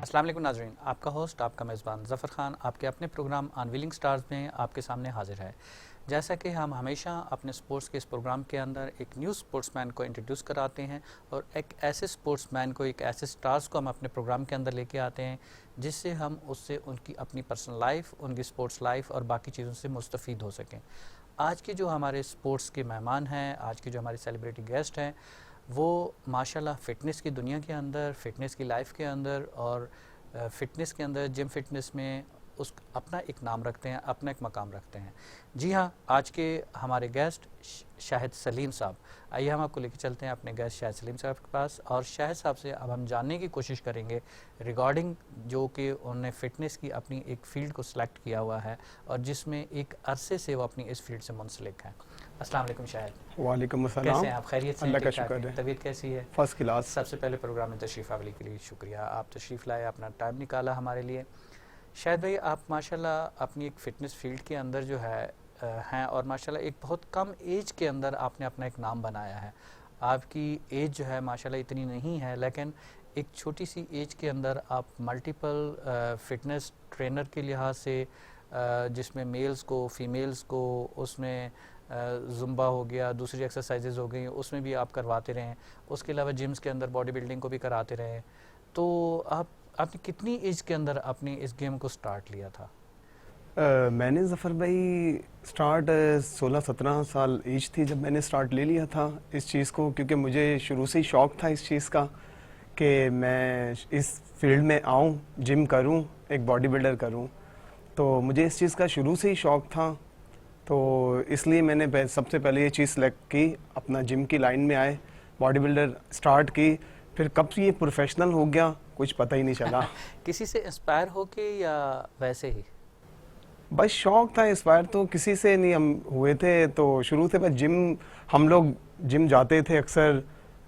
अस्सलाम वालेकुम नाज़रीन, आपका होस्ट आपका मेज़बान ज़फ़र ख़ान आपके अपने प्रोग्राम अनवीलिंग स्टार्स में आपके सामने हाजिर है। जैसा कि हम हमेशा अपने स्पोर्ट्स के इस प्रोग्राम के अंदर एक न्यू स्पोर्ट्समैन को इंट्रोड्यूस कराते हैं और एक ऐसे स्पोर्ट्समैन को, एक ऐसे स्टार्स को हम अपने प्रोग्राम के अंदर लेके आते हैं जिससे हम उससे उनकी अपनी पर्सनल लाइफ, उनकी स्पोर्ट्स लाइफ और बाकी चीज़ों से मुस्तफ़ीद हो सकें। आज के जो हमारे स्पोर्ट्स के मेहमान हैं, आज के जो हमारे सेलिब्रिटी गेस्ट हैं, वो माशाल्लाह फ़िटनेस की दुनिया के अंदर, फ़िटनेस की लाइफ के अंदर और फ़िटनेस के अंदर, जिम फ़िटनेस में उस अपना एक नाम रखते हैं, अपना एक मकाम रखते हैं। जी हाँ, आज के हमारे गेस्ट शाहिद सलीम साहब, आइए हम आपको लेकर चलते हैं अपने गेस्ट शाहिद सलीम साहब के पास और शाहिद साहब से अब हम जानने की कोशिश करेंगे रिगार्डिंग जो कि उन्होंने फ़िटनेस की अपनी एक फ़ील्ड को सिलेक्ट किया हुआ है और जिसमें एक अरसे से वो अपनी इस फील्ड से मुंसलिक हैं। अस्सलाम वालेकुम शाहिद। वालेकुम अस्सलाम। कैसे हैं आप? खैरियत से? अल्लाह का शुक्र है। तबीयत कैसी है? First class. सबसे पहले प्रोग्राम में तशरीफ़ आवली के लिए शुक्रिया। आप तशरीफ़ लाए, अपना टाइम निकाला हमारे लिए। शाहिद भाई, आप माशाल्लाह अपनी एक फ़िटनेस फील्ड के अंदर जो है हैं और माशाल्लाह एक बहुत कम एज के अंदर आपने अपना एक नाम बनाया है। आपकी एज जो है माशाल्लाह इतनी नहीं है, लेकिन एक छोटी सी एज के अंदर आप मल्टीपल फ़िटनेस ट्रेनर के लिहाज से जिसमें मेल्स को, फीमेल्स को, उसमें ज़ुम्बा हो गया, दूसरी एक्सरसाइजेज़ हो गई, उसमें भी आप करवाते रहें। उसके अलावा जिम्स के अंदर बॉडी बिल्डिंग को भी कराते रहें। तो आपने कितनी एज के अंदर अपनी इस गेम को स्टार्ट लिया था? मैंने ज़फ़र भाई स्टार्ट 16-17 साल एज थी जब मैंने स्टार्ट ले लिया था इस चीज़ को, क्योंकि मुझे शुरू से ही शौक़ था इस चीज़ का कि मैं इस फील्ड में आऊँ, जिम करूँ, एक बॉडी बिल्डर करूँ। तो मुझे इस चीज़ का शुरू से ही शौक़ था, तो इसलिए मैंने सबसे पहले ये चीज़ सेलेक्ट की, अपना जिम की लाइन में आए, बॉडी बिल्डर स्टार्ट की। फिर कब से ये प्रोफेशनल हो गया कुछ पता ही नहीं चला। किसी से इंस्पायर होके या वैसे ही? बस शौक़ था, इंस्पायर तो किसी से नहीं हम हुए थे। तो शुरू से बस हम लोग जिम जाते थे, अक्सर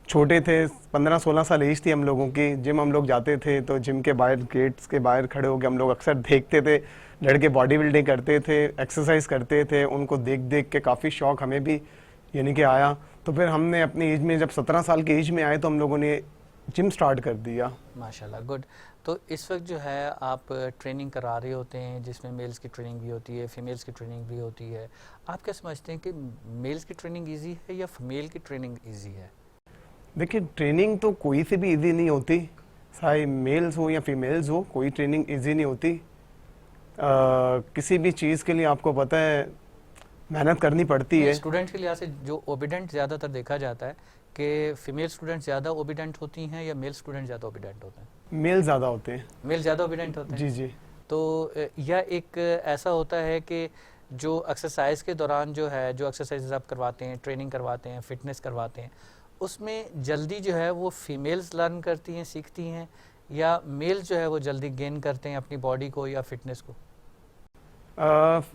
छोटे थे, 15-16 साल एज थी हम लोगों की। जिम हम लोग जाते थे तो जिम के बाहर, गेट्स के बाहर खड़े होकर हम लोग अक्सर देखते थे लड़के बॉडी बिल्डिंग करते थे, एक्सरसाइज करते थे। उनको देख देख के काफ़ी शौक़ हमें भी यानी कि आया। तो फिर हमने अपनी एज में, जब 17 साल की एज में आए, तो हम लोगों ने जिम स्टार्ट कर दिया। माशाल्लाह, गुड। तो इस वक्त जो है आप ट्रेनिंग करा रहे होते हैं, जिसमें मेल्स की ट्रेनिंग भी होती है, फीमेल्स की ट्रेनिंग भी होती है। आप क्या समझते हैं कि मेल्स की ट्रेनिंग ईजी है या फीमेल की ट्रेनिंग ईजी है? देखिए, ट्रेनिंग तो कोई से भी इजी नहीं होती, चाहे मेल्स हो या फीमेल्स हो, कोई ट्रेनिंग इजी नहीं होती। किसी भी चीज़ के लिए आपको पता है मेहनत करनी पड़ती है। स्टूडेंट के लिहाज से जो ओबीडेंट ज़्यादातर देखा जाता है कि फीमेल स्टूडेंट ज़्यादा ओबीडेंट होती हैं या मेल स्टूडेंट ज़्यादा ओबीडेंट होते हैं? मेल ज़्यादा होते हैं। मेल ज़्यादा ओबीडेंट होते हैं? जी जी। तो यह एक ऐसा होता है कि जो एक्सरसाइज के दौरान जो है, जो एक्सरसाइज आप करवाते हैं, ट्रेनिंग करवाते हैं, फिटनेस करवाते हैं, उसमें जल्दी जो है वो फीमेल्स लर्न करती हैं, सीखती हैं, या मेल जो है वो जल्दी गेन करते हैं अपनी बॉडी को या फिटनेस को?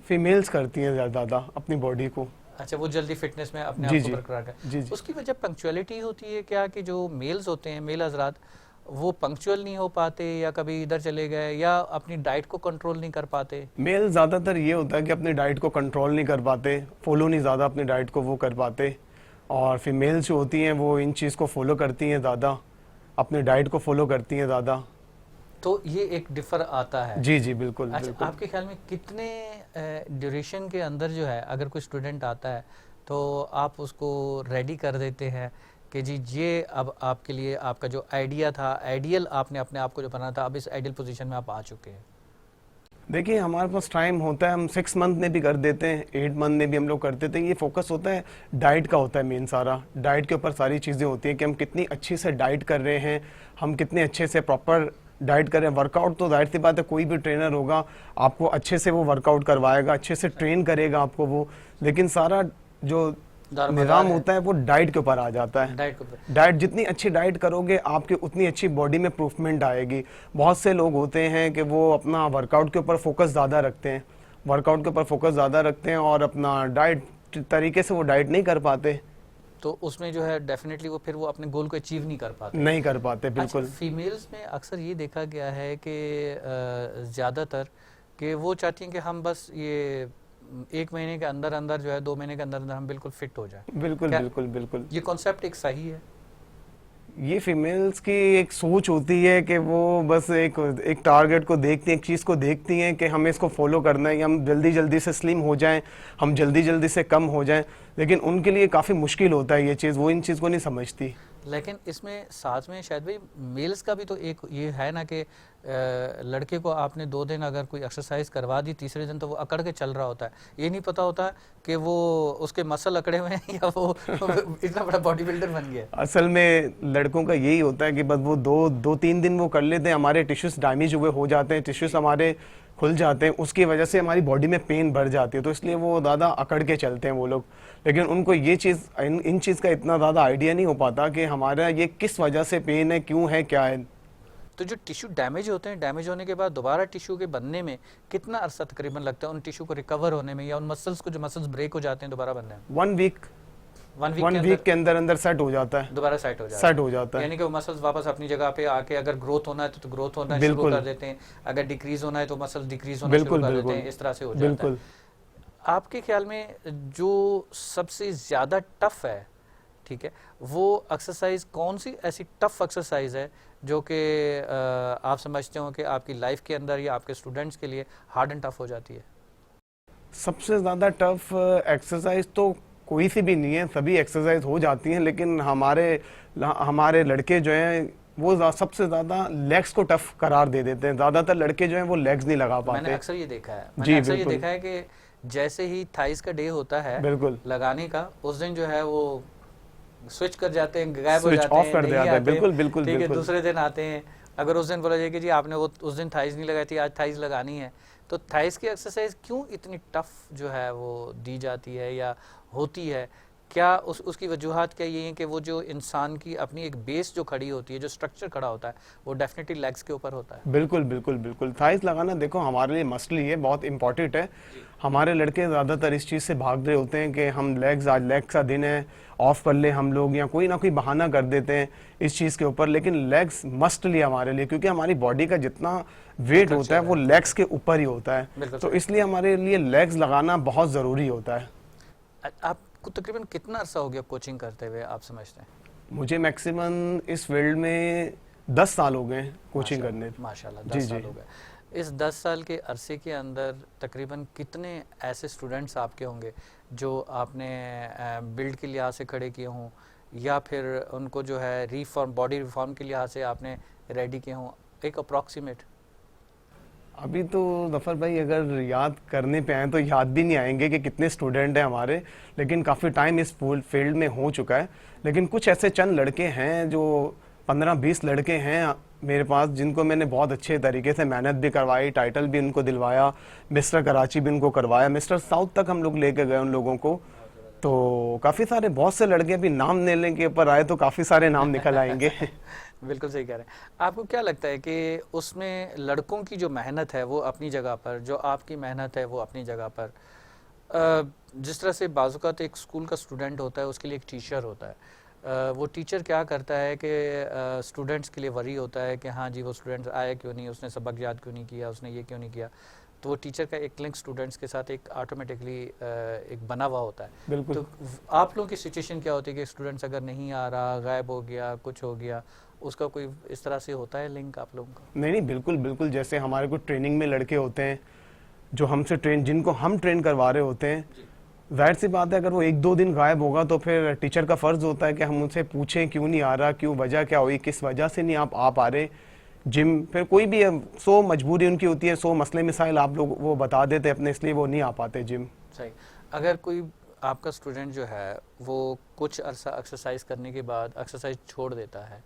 फीमेल्स करती हैं ज़्यादा अपनी बॉडी को। अच्छा, वो जल्दी फिटनेस में अपने आप को बरकरार कर। उसकी वजह पंक्चुअलिटी होती है क्या, कि जो मेल्स होते हैं, मेल हजरात, वो पंक्चुअल नहीं हो पाते या कभी इधर चले गए या अपनी डाइट को कंट्रोल नहीं कर पाते? मेल ज़्यादातर ये होता है कि अपनी डाइट को कंट्रोल नहीं कर पाते, फॉलो नहीं ज़्यादा अपनी डाइट को वो कर पाते। और फीमेल्स जो होती हैं वो इन चीज़ को फॉलो करती हैं ज़्यादा, अपनी डाइट को फॉलो करती हैं ज़्यादा। तो ये एक डिफर आता है। जी जी, बिल्कुल। अच्छा, बिल्कुल। आपके ख्याल में कितने ड्यूरेशन के अंदर जो है, अगर कोई स्टूडेंट आता है तो आप उसको रेडी कर देते हैं कि जी ये अब आपके लिए आपका जो आइडिया था, आइडियल आपने अपने आप को जो बनाना था, अब इस आइडियल पोजीशन में आप आ चुके हैं? देखिए, हमारे पास टाइम होता है, हम 6 मंथ में भी कर देते हैं, 8 मंथ में भी हम लोग कर देते हैं। ये फोकस होता है डाइट का, होता है मेन सारा डाइट के ऊपर सारी चीज़ें होती हैं कि हम कितनी अच्छी से डाइट कर रहे हैं, हम कितने अच्छे से प्रॉपर डाइट करें। वर्कआउट तो जाहिर सी बात है, कोई भी ट्रेनर होगा आपको अच्छे से वो वर्कआउट करवाएगा, अच्छे से ट्रेन करेगा आपको वो, लेकिन सारा जो निज़ाम होता है वो डाइट के ऊपर आ जाता है। डाइट जितनी अच्छी डाइट करोगे आपकी उतनी अच्छी बॉडी में इम्प्रूवमेंट आएगी। बहुत से लोग होते हैं कि वो अपना वर्कआउट के ऊपर फोकस ज़्यादा रखते हैं, वर्कआउट के ऊपर फोकस ज़्यादा रखते हैं और अपना डाइट तरीके से वो डाइट नहीं कर पाते, तो उसमें जो है डेफिनेटली वो फिर वो अपने गोल को अचीव नहीं कर पाते। बिल्कुल। अच्छा, फीमेल्स में अक्सर ये देखा गया है कि ज़्यादातर कि वो चाहती हैं कि हम बस ये 1 महीने के अंदर अंदर जो है, 2 महीने के अंदर अंदर हम बिल्कुल फिट हो जाए। बिल्कुल बिल्कुल बिल्कुल। ये कॉन्सेप्ट एक सही है? ये फीमेल्स की एक सोच होती है कि वो बस एक टारगेट को देखती हैं, एक चीज़ को देखती हैं कि हमें इसको फॉलो करना है, या हम जल्दी जल्दी से स्लिम हो जाएं, हम जल्दी जल्दी से कम हो जाएं, लेकिन उनके लिए काफ़ी मुश्किल होता है ये चीज़, वो इन चीज़ को नहीं समझती। लेकिन इसमें साथ में शायद भाई मेल्स का भी तो एक ये है ना कि लड़के को आपने 2 दिन अगर कोई एक्सरसाइज करवा दी, तीसरे दिन तो वो अकड़ के चल रहा होता है, ये नहीं पता होता कि वो उसके मसल अकड़े हुए हैं या वो इतना बड़ा बॉडी बिल्डर बन गया। असल में लड़कों का यही होता है कि बस वो 2-3 दिन वो कर लेते हैं, हमारे टिश्यूज डैमेज हुए हो जाते हैं, टिश्यूज हमारे खुल जाते हैं, उसकी वजह से हमारी बॉडी में पेन बढ़ जाती है, तो इसलिए वो ज़्यादा अकड़ के चलते हैं वो लोग। लेकिन उनको ये चीज़ इन चीज़ का इतना ज़्यादा आइडिया नहीं हो पाता कि हमारा ये किस वजह से पेन है, क्यों है, क्या है। तो जो टिश्यू डैमेज होते हैं, डैमेज होने के बाद दोबारा टिश्यू के बनने में कितना अरसा तकरीबन लगता है, उन टिश्यू को रिकवर होने में, या उन मसल्स को, जो मसल्स ब्रेक हो जाते हैं, दोबारा बनने में? 1 वीक के अंदर अंदर सेट हो जाता है, दोबारा सेट हो जाता है। है। यानी कि वो मसल्स वापस अपनी जगह पे आके, अगर ग्रोथ होना है तो ग्रोथ होना शुरू कर देते हैं, अगर डिक्रीज होना है तो मसल्स डिक्रीज होना शुरू कर देते हैं, इस तरह से हो जाता है। आपके ख्याल में जो सबसे ज़्यादा टफ है, ठीक है, वो एक्सरसाइज कौन सी ऐसी टफ एक्सरसाइज है जो कि आप समझते हो कि आपकी लाइफ के अंदर या आपके स्टूडेंट्स के लिए हार्ड एंड टफ हो जाती है? सबसे ज़्यादा टफ एक्सरसाइज तो कोई सी भी नहीं है, सभी एक्सरसाइज हो जाती हैं, लेकिन हमारे लड़के जो हैं वो सबसे ज़्यादा लेग्स को टफ करार दे देते हैं। ज़्यादातर लड़के जो हैं वो लेग्स नहीं लगा पाते। मैंने अक्सर ये देखा है, मैंने अक्सर ये देखा है कि जैसे ही थाइस का डे होता है बिल्कुल लगाने का, उस दिन जो है वो स्विच कर जाते हैं, गायब हो स्विच जाते ऑफ हैं, कर नहीं देते हैं। आते, बिल्कुल बिल्कुल ठीक है, बिल्कुल। दूसरे दिन आते हैं। अगर उस दिन बोला जाए कि जी आपने वो उस दिन थाइस नहीं लगाई थी, आज थाइस लगानी है, तो थाइस की एक्सरसाइज क्यों इतनी टफ जो है वो दी जाती है या होती है? क्या उसकी वजूहात क्या ये है कि वो जो इंसान की अपनी एक बेस जो खड़ी होती है, जो स्ट्रक्चर खड़ा होता है, वो डेफिनेटली लेग्स के ऊपर होता है? बिल्कुल बिल्कुल बिल्कुल। थाइस लगाना देखो हमारे लिए मसली है, बहुत इंपॉर्टेंट है। हमारे लड़के ज़्यादातर इस चीज़ से भाग रहे होते हैं कि हम आज लेग्स का दिन है, ऑफ कर ले हम लोग, या कोई ना कोई बहाना कर देते हैं इस चीज़ के ऊपर। लेकिन लेग्स मस्ट लिए हमारे लिए, क्योंकि हमारी बॉडी का जितना वेट होता है वो लेग्स के ऊपर ही होता है, तो इसलिए हमारे लिए लेग्स लगाना बहुत ज़रूरी होता है। आपको तकरीबन कितना अरसा हो गया कोचिंग करते हुए, आप समझते हैं? मुझे मैक्सिमम इस फील्ड में 10 साल हो गए कोचिंग करने। माशाल्लाह 10 साल हो गए। इस 10 साल के अरसे के अंदर तकरीबन कितने ऐसे स्टूडेंट्स आपके होंगे जो आपने बिल्ड के लिहाज से खड़े किए हों, या फिर उनको जो है रिफॉर्म, बॉडी रिफॉर्म के लिहाज से आपने रेडी किए हों, एक अप्रॉक्सीमेट? अभी तो जफ़र भाई अगर याद करने पे आए तो याद भी नहीं आएंगे कि कितने स्टूडेंट हैं हमारे, लेकिन काफ़ी टाइम इस फील्ड में हो चुका है। लेकिन कुछ ऐसे चंद लड़के हैं, जो 15-20 लड़के हैं मेरे पास, जिनको मैंने बहुत अच्छे तरीके से मेहनत भी करवाई, टाइटल भी उनको दिलवाया, मिस्टर कराची भी उनको करवाया, मिस्टर साउथ तक हम लोग लेके गए उन लोगों को। तो काफ़ी सारे, बहुत से लड़के अभी नाम लेने के ऊपर आए तो काफ़ी सारे नाम निकल आएंगे। बिल्कुल सही कह रहे हैं। आपको क्या लगता है कि उसमें लड़कों की जो मेहनत है वो अपनी जगह पर, जो आपकी मेहनत है वो अपनी जगह पर, जिस तरह से बाज़-औक़ात एक स्कूल का स्टूडेंट होता है, उसके लिए एक टीचर होता है, वो टीचर क्या करता है कि स्टूडेंट्स के लिए वरी होता है कि हाँ जी वो स्टूडेंट आया क्यों नहीं, उसने सबक याद क्यों नहीं किया, उसने ये क्यों नहीं किया, तो वो टीचर का एक लिंक स्टूडेंट्स के साथ एक ऑटोमेटिकली एक बना हुआ होता है। बिल्कुल। तो आप लोगों की सिचुएशन क्या होती है कि स्टूडेंट्स अगर नहीं आ रहा, गायब हो गया, कुछ हो गया, उसका कोई इस तरह से होता है लिंक आप लोगों का? नहीं, बिल्कुल बिल्कुल। जैसे हमारे को ट्रेनिंग में लड़के होते हैं जो हमसे जिनको हम ट्रेन करवा रहे होते हैं, जाहिर सी बात है अगर वो 1-2 दिन गायब होगा तो फिर टीचर का फ़र्ज़ होता है कि हम उनसे पूछें क्यों नहीं आ रहा, क्यों, वजह क्या हुई, किस वजह से नहीं आप आ पा रहे जिम। फिर कोई भी 100 मजबूरी उनकी होती है, 100 मसले मिसाइल आप लोग वो बता देते अपने, इसलिए वो नहीं आ पाते जिम। सही। अगर कोई आपका स्टूडेंट जो है वो कुछ अरसा एक्सरसाइज करने के बाद एक्सरसाइज छोड़ देता है,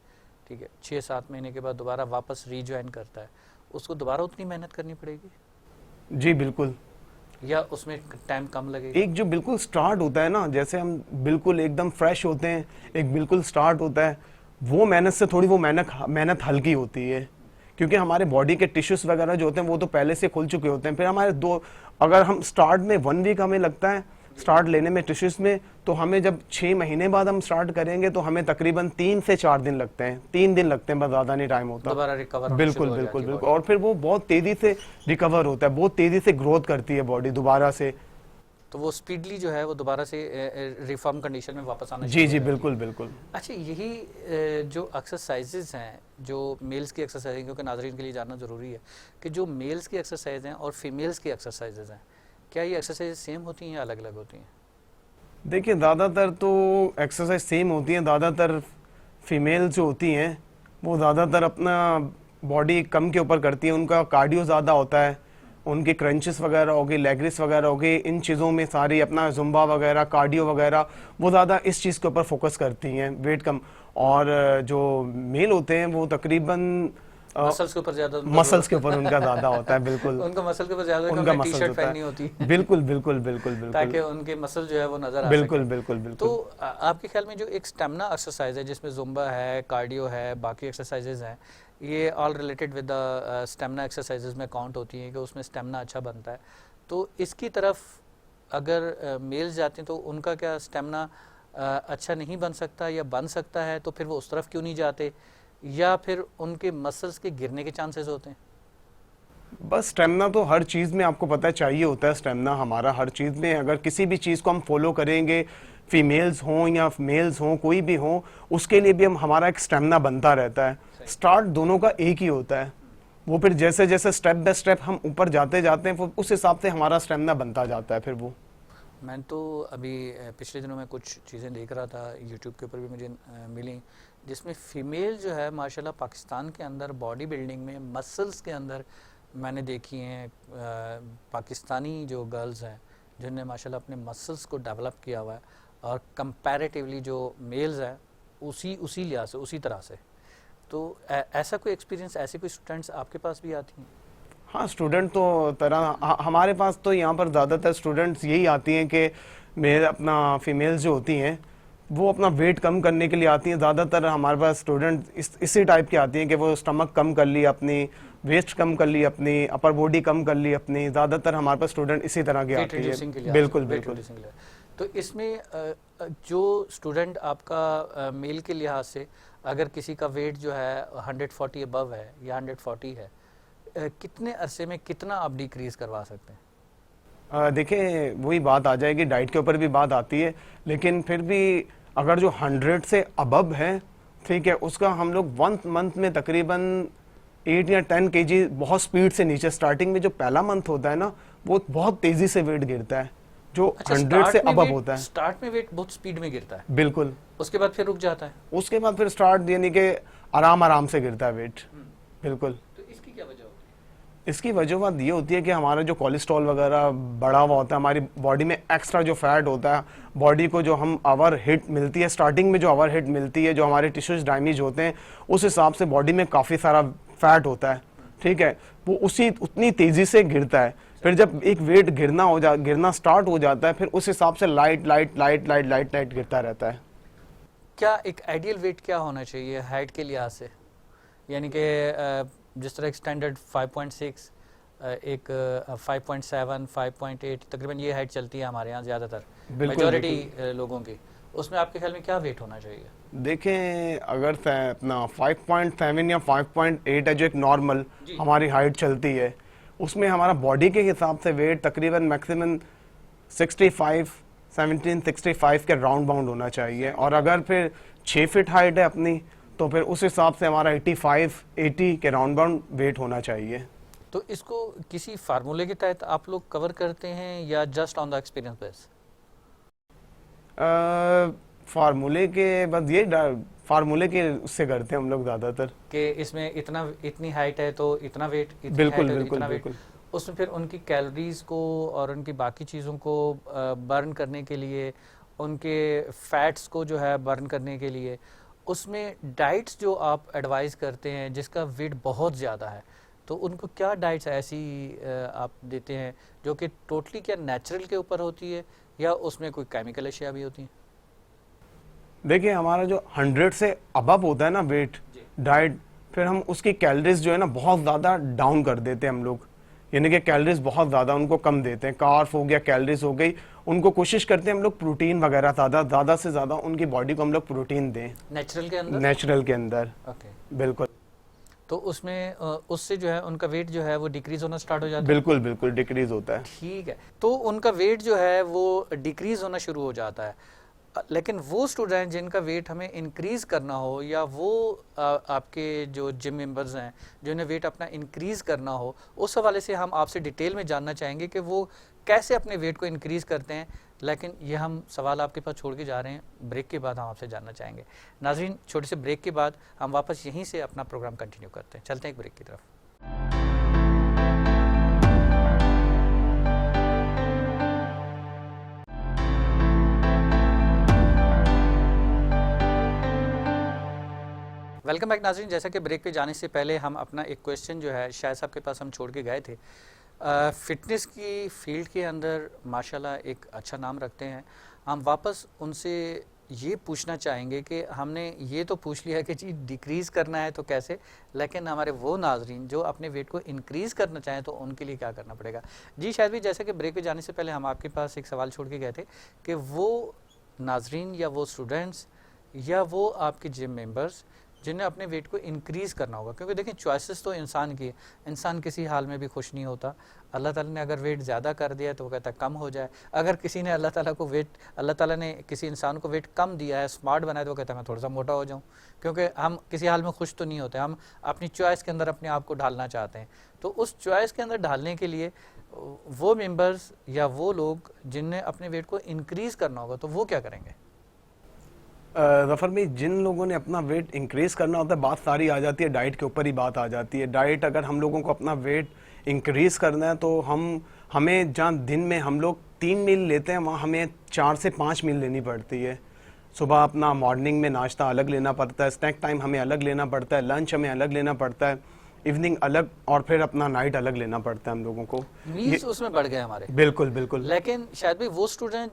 ठीक है, 6-7 महीने के बाद दोबारा वापस रीज्वाइन करता है, उसको दोबारा उतनी मेहनत करनी पड़ेगी? जी बिल्कुल। या उसमें टाइम कम लगेगा? एक जो बिल्कुल स्टार्ट होता है ना, जैसे हम बिल्कुल एकदम फ्रेश होते हैं, एक बिल्कुल स्टार्ट होता है, वो मेहनत से थोड़ी वो मेहनत हल्की होती है, क्योंकि हमारे बॉडी के टिश्यूज वगैरह जो होते हैं वो तो पहले से खुल चुके होते हैं। फिर हमारे अगर हम स्टार्ट में 1 वीक हमें लगता है स्टार्ट लेने में टिश्यूज में, तो हमें जब 6 महीने बाद हम स्टार्ट करेंगे तो हमें तकरीबन 3 से 4 दिन लगते हैं, 3 दिन लगते हैं, बस ज़्यादा नहीं टाइम होता। दोबारा रिकवर बिल्कुल बिल्कुल बिल्कुल। और फिर वो बहुत तेज़ी से रिकवर होता है, बहुत तेज़ी से ग्रोथ करती है बॉडी दोबारा से। तो वो स्पीडली जो है वो दोबारा से रिफॉर्म कंडीशन में वापस आना जी शुरू जी हो जाती है। बिल्कुल बिल्कुल। अच्छा, यही जो एक्सरसाइजेज हैं, जो मेल्स की एक्सरसाइज, क्योंकि नाज़रीन के लिए जानना ज़रूरी है कि जो मेल्स की एक्सरसाइज हैं और फीमेल्स की एक्सरसाइजेज हैं, क्या ये एक्सरसाइज सेम होती हैं या अलग अलग होती हैं? देखिए ज़्यादातर तो एक्सरसाइज सेम होती है। ज़्यादातर फीमेल जो होती हैं वो ज़्यादातर अपना बॉडी कम के ऊपर करती हैं, उनका कार्डियो ज़्यादा होता है, उनके क्रंचेस वगैरह हो गए, लेग रेस वगैरह हो गए, इन चीज़ों में सारी अपना जुम्बा वगैरह, कार्डियो वगैरह, वो ज़्यादा इस चीज़ के ऊपर फोकस करती हैं, वेट कम। और जो मेल होते हैं वो तकरीबन मसल्स के ऊपर ज़्यादा, मसल्स के ऊपर उनका ज़्यादा होता है। बिल्कुल उनका मसल के ऊपर ज़्यादा, उनका टी मसल्स शर्ट होता पहननी है। होती है बिल्कुल बिल्कुल बिल्कुल बिल्कुल ताकि उनके मसल जो है वो नज़र आ बिल्कुल सके। बिल्कुल तो बिल्कुल। आपके ख्याल में जो एक स्टेमिना एक्सरसाइज है जिसमें जुम्बा है, कार्डियो है, बाकी एक्सरसाइजेज हैं, ये all related with the stamina exercises में काउंट होती हैं कि उसमें स्टेमिना अच्छा बनता है, तो इसकी तरफ अगर मेल्स जाते हैं तो उनका क्या स्टेमिना अच्छा नहीं बन सकता, या बन सकता है तो फिर वो उस तरफ क्यों नहीं जाते, या फिर उनके मसल्स के गिरने के चांसेस होते हैं? बस स्टेमिना तो हर चीज़ में आपको पता है चाहिए होता है। स्टेमिना हमारा हर चीज़ में, अगर किसी भी चीज़ को हम फॉलो करेंगे, फीमेल्स हों या मेल्स हों, कोई भी हो, उसके लिए भी हमारा एक स्टेमिना बनता रहता है। स्टार्ट दोनों का एक ही होता है, वो फिर जैसे जैसे स्टेप बाय स्टेप हम ऊपर जाते जाते हैं, उस हिसाब से हमारा स्टेमिना बनता जाता है फिर वो। मैं तो अभी पिछले दिनों में कुछ चीज़ें देख रहा था, यूट्यूब के ऊपर भी मुझे मिली, जिसमें फ़ीमेल जो है माशाल्लाह पाकिस्तान के अंदर बॉडी बिल्डिंग में, मसल्स के अंदर मैंने देखी हैं पाकिस्तानी जो गर्ल्स हैं जिन्होंने माशाल्लाह अपने मसल्स को डेवलप किया हुआ है, और कंपैरेटिवली जो मेल्स हैं उसी लिहाज से, उसी तरह से। तो ऐसा कोई एक्सपीरियंस, ऐसे कोई स्टूडेंट्स आपके पास भी आती हैं? हाँ, स्टूडेंट तो हमारे पास तो यहाँ पर ज़्यादातर स्टूडेंट्स यही आती हैं कि मेरे अपना फीमेल्स जो होती हैं वो अपना वेट कम करने के लिए आती हैं। ज़्यादातर हमारे पास स्टूडेंट इसी टाइप की आती हैं कि वो स्टमक कम कर ली अपनी, वेस्ट कम कर ली अपनी, अपर बॉडी कम कर ली अपनी। ज़्यादातर हमारे पास स्टूडेंट इसी तरह के आते हैं। बिल्कुल बिल्कुल। तो इसमें जो स्टूडेंट आपका मेल के लिहाज से, अगर किसी का वेट जो है 140 अबव है या 140 है, कितने अरसे में कितना आप डिक्रीज करवा सकते हैं? देखिए वही बात आ जाएगी, डाइट के ऊपर भी बात आती है, लेकिन फिर भी अगर जो 100 से अबव है, ठीक है, उसका हम लोग 1 मंथ में तकरीबन 8 या 10 kg बहुत स्पीड से नीचे, स्टार्टिंग में जो पहला मंथ होता है ना, वो बहुत तेजी से वेट गिरता है जो 100 से अबव होता है। स्टार्ट में वेट बहुत स्पीड में गिरता है, बिल्कुल। उसके बाद फिर रुक जाता है, उसके बाद फिर स्टार्ट यानी कि आराम से गिरता है वेट। बिल्कुल। तो इसकी क्या वजह होती है? इसकी वजह ये होती है कि हमारा जो कोलेस्ट्रॉल वगैरह बढ़ा हुआ होता है, हमारी बॉडी में एक्स्ट्रा जो फैट होता है, बॉडी को जो हम आवर हिट मिलती है, स्टार्टिंग में जो आवर हिट मिलती है, जो हमारे टिश्यूज डैमेज होते हैं, उस हिसाब से बॉडी में काफ़ी सारा फैट होता है, ठीक है, वो उतनी तेज़ी से गिरता है। फिर जब एक वेट गिरना स्टार्ट हो जाता है, फिर उस हिसाब से लाइट गिरता रहता है। क्या एक आइडियल वेट क्या होना चाहिए हाइट के लिहाज से? यानी कि जिस तरह एक स्टैंडर्ड 5.6, एक 5.7, 5.8, तकरीबन ये हाइट चलती है हमारे यहाँ ज़्यादातर मेजॉरिटी लोगों की, उसमें आपके ख्याल में क्या वेट होना चाहिए? देखें, अगर अपना 5.7 या 5.8 है जो एक नॉर्मल हमारी हाइट चलती है, उसमें हमारा बॉडी के हिसाब से वेट तकरीबन मैक्सिमम 65 के राउंड बाउंड होना चाहिए। और अगर फिर 6 फीट हाइट है अपनी, तो फिर उस हिसाब से हमारा 80 के राउंड बाउंड वेट होना चाहिए। तो इसको किसी फार्मूले के तहत आप लोग कवर करते हैं या just on the experience base? फार्मूले के बस ये फार्मूले के उससे करते हैं हम लोग ज़्यादातर, कि इसमें इतनी हाइट है तो इतना वेट, बिल्कुल। उसमें फिर उनकी कैलोरीज को और उनकी बाकी चीज़ों को बर्न करने के लिए, उनके फैट्स को जो है बर्न करने के लिए, उसमें डाइट्स जो आप एडवाइस करते हैं जिसका वेट बहुत ज़्यादा है, तो उनको क्या डाइट्स ऐसी आप देते हैं जो कि टोटली क्या नेचुरल के ऊपर होती है या उसमें कोई केमिकल अशिया भी होती हैं? देखिए, हमारा जो 100 से अबव होता है ना वेट डाइट, फिर हम उसकी कैलोरीज जो है ना बहुत ज़्यादा डाउन कर देते हैं हम लोग, यानी कि कैलोरीज बहुत ज़्यादा उनको कम देते हैं। कार्ब हो गया, कैलोरीज हो गई, उनको कोशिश करते हैं हम लोग प्रोटीन वगैरह ज़्यादा से ज़्यादा उनकी बॉडी को हम लोग प्रोटीन दें नेचुरल के अंदर। नेचुरल के अंदर। ओके, बिल्कुल। तो उसमें उससे जो है उनका वेट जो है वो डिक्रीज होना स्टार्ट हो जाता है। बिल्कुल बिल्कुल डिक्रीज होता है। ठीक है, तो उनका वेट जो है वो डिक्रीज होना शुरू हो जाता है। लेकिन वो स्टूडेंट जिनका वेट हमें इंक्रीज करना हो, या वो आपके जो जिम मेंबर्स हैं जिन्हें वेट अपना इंक्रीज करना हो, उस हवाले से हम आपसे डिटेल में जानना चाहेंगे कि वो कैसे अपने वेट को इंक्रीज करते हैं। लेकिन ये हम सवाल आपके पास छोड़ के जा रहे हैं, ब्रेक के बाद हम आपसे जानना चाहेंगे। नाज़रीन, छोटे से ब्रेक के बाद हम वापस यहीं से अपना प्रोग्राम कंटिन्यू करते हैं। चलते हैं एक ब्रेक की तरफ। वेलकम बैक नाज़रीन। जैसा कि ब्रेक पे जाने से पहले हम अपना एक क्वेश्चन जो है शायद साहब के पास हम छोड़ के गए थे। फिटनेस की फील्ड के अंदर माशाल्लाह एक अच्छा नाम रखते हैं। हम वापस उनसे ये पूछना चाहेंगे कि हमने ये तो पूछ लिया कि जी डिक्रीज़ करना है तो कैसे, लेकिन हमारे वो नाजरीन जो अपने वेट को इंक्रीज़ करना चाहें तो उनके लिए क्या करना पड़ेगा। जी शायद भी जैसे कि ब्रेक पे जाने से पहले हम आपके पास एक सवाल छोड़ के गए थे कि वो नाजरीन या वो स्टूडेंट्स या वो आपके जिम मेंबर्स जिन्हें अपने वेट को इंक्रीज़ करना होगा, क्योंकि देखें चॉइसेस तो इंसान की है, इंसान किसी हाल में भी खुश नहीं होता। अल्लाह ताला ने अगर वेट ज़्यादा कर दिया तो वो कहता है कम हो जाए। अगर किसी ने अल्लाह ताला ने किसी इंसान को वेट कम दिया है, स्मार्ट बनाया, तो वो कहता है मैं थोड़ा सा मोटा हो जाऊँ, क्योंकि हम किसी हाल में खुश तो नहीं होते, हम अपनी चॉइस के अंदर अपने आप को ढालना चाहते हैं। तो उस चॉइस के अंदर ढालने के लिए वो मेम्बर्स या वो लोग जिन्हें अपने वेट को इंक्रीज़ करना होगा तो वो क्या करेंगे? जफर में जिन लोगों ने अपना वेट इंक्रीज करना होता है, बात सारी आ जाती है डाइट के ऊपर ही बात आ जाती है। डाइट, अगर हम लोगों को अपना वेट इंक्रीज करना है तो हमें जहाँ दिन में हम लोग 3 मील लेते हैं, वहाँ हमें 4 से 5 मील लेनी पड़ती है। सुबह अपना मॉर्निंग में नाश्ता अलग लेना पड़ता है, स्नैक टाइम हमें अलग लेना पड़ता है, लंच हमें अलग लेना पड़ता है, इवनिंग अलग, और फिर अपना नाइट अलग लेना पड़ता है हम लोगों को। मील्स उसमें बढ़ गए हमारे। बिल्कुल बिल्कुल। लेकिन शायद भी वो स्टूडेंट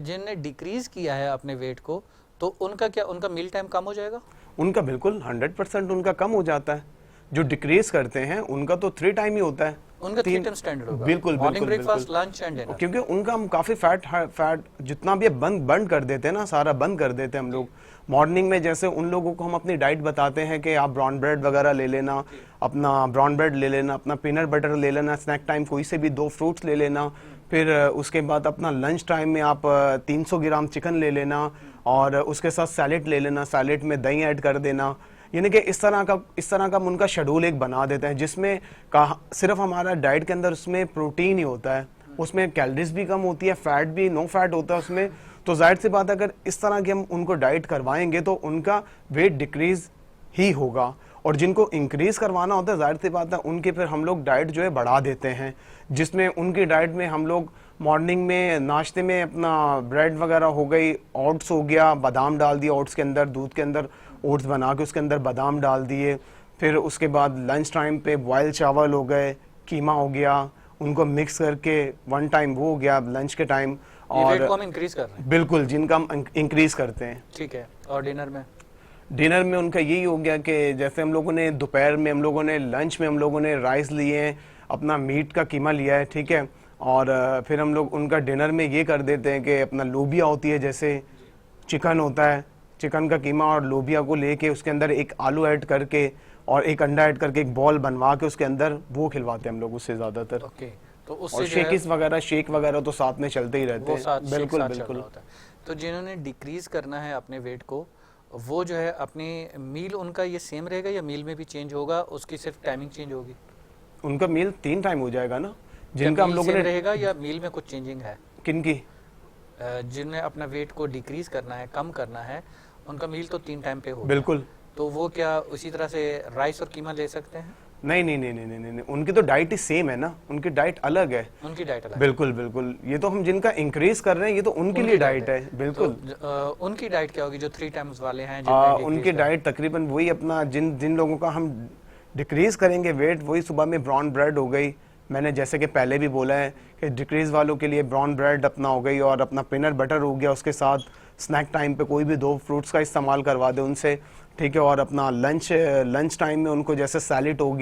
जिनने डिक्रीज किया है अपने वेट को, तो उनका क्या, उनका मील टाइम कम हो जाएगा? उनका बिल्कुल 100% उनका कम हो जाता है। जो डिक्रीज करते हैं उनका तो 3 टाइम ही होता है, उनका 3 टाइम स्टैंडर्ड होगा। बिल्कुल मॉर्निंग बिल्कुल ब्रेकफास्ट, लंच एंड डिनर। क्योंकि उनका हम काफी फैट जितना भी बंद कर देते हैं ना, सारा बंद कर देते हैं हम लोग। मॉर्निंग में जैसे उन लोगों को हम अपनी डाइट बताते हैं कि आप ब्राउन ब्रेड वगैरह ले लेना, अपना ब्राउन ब्रेड ले लेना, अपना पीनट बटर ले लेना, स्नैक टाइम कोई से भी 2 फ्रूट्स ले लेना, फिर उसके बाद अपना लंच टाइम में आप 300 ग्राम चिकन ले लेना, और उसके साथ सैलेड ले लेना, सैलेड में दही ऐड कर देना। यानी कि इस तरह का हम उनका शेड्यूल एक बना देते हैं, जिसमें सिर्फ हमारा डाइट के अंदर उसमें प्रोटीन ही होता है, उसमें कैलोरीज भी कम होती है, फैट भी नो फैट होता है उसमें। तो जाहिर सी बात है, अगर इस तरह की हम उनको डाइट करवाएंगे तो उनका वेट डिक्रीज ही होगा। और जिनको इंक्रीज करवाना होता है, जाहिर सी बात है उनके फिर हम लोग डाइट जो है बढ़ा देते हैं, जिसमें उनकी डाइट में हम लोग मॉर्निंग में नाश्ते में अपना ब्रेड वगैरह हो गई, ओट्स हो गया, बादाम डाल दिया ओट्स के अंदर, दूध के अंदर ओट्स बना के उसके अंदर बादाम डाल दिए। फिर उसके बाद लंच टाइम पे बॉयल चावल हो गए, कीमा हो गया, उनको मिक्स करके 1 टाइम वो हो गया लंच के टाइम। और वेट को हम इंक्रीज कर रहे हैं। बिल्कुल, जिनका हम इंक्रीज करते हैं। ठीक है। और डिनर में उनका यही हो गया कि जैसे हम लोगों ने दोपहर में, हम लोगों ने लंच में हम लोगों ने राइस लिए हैं, अपना मीट का कीमा लिया है, ठीक है। और फिर हम लोग उनका डिनर में ये कर देते हैं कि अपना लोबिया होती है, जैसे चिकन होता है, चिकन का कीमा और लोबिया को लेके उसके अंदर एक आलू ऐड करके और एक अंडा ऐड करके एक बॉल बनवा के उसके अंदर वो खिलवाते हैं हम लोग उससे ज़्यादातर। ओके। तो उससे और शेक वगैरह तो साथ में चलते ही रहते हैं। बिल्कुल बिल्कुल। तो जिन्होंने डिक्रीज करना है अपने वेट को, वो जो है अपनी मील उनका ये सेम रहेगा या मील में भी चेंज होगा, उसकी सिर्फ टाइमिंग चेंज होगी? उनका मील 3 टाइम हो जाएगा ना, जिनका हम लोगों ने रहेगा, या मील में कुछ चेंजिंग है? किनकी? जिन्हें अपना वेट को डिक्रीज करना है, कम करना है, उनका मील तो 3 टाइम पे होगा। बिल्कुल। तो वो क्या उसी तरह से राइस और कीमा ले सकते हैं? नहीं, उनकी तो डाइट ही सेम है ना, उनकी डाइट अलग है। उनकी डाइट अलग। बिल्कुल बिल्कुल। ये तो हम जिनका इंक्रीज कर रहे हैं, ये तो उनके लिए डाइट है। बिल्कुल। तो उनकी डाइट क्या होगी जो 3 टाइम्स वाले हैं? उनकी डाइट तकरीबन वही अपना, जिन लोगों का हम डिक्रीज करेंगे वेट, वही सुबह में ब्राउन ब्रेड हो गई, मैंने जैसे कि पहले भी बोला है कि डिक्रीज वालों के लिए ब्राउन ब्रेड अपना हो गई, और अपना पीनट बटर हो गया, उसके साथ स्नैक टाइम पे कोई भी 2 फ्रूट्स का इस्तेमाल करवा दे उनसे, ठीक है। और अपना लंच टाइम में उनको जैसे सैलेड हो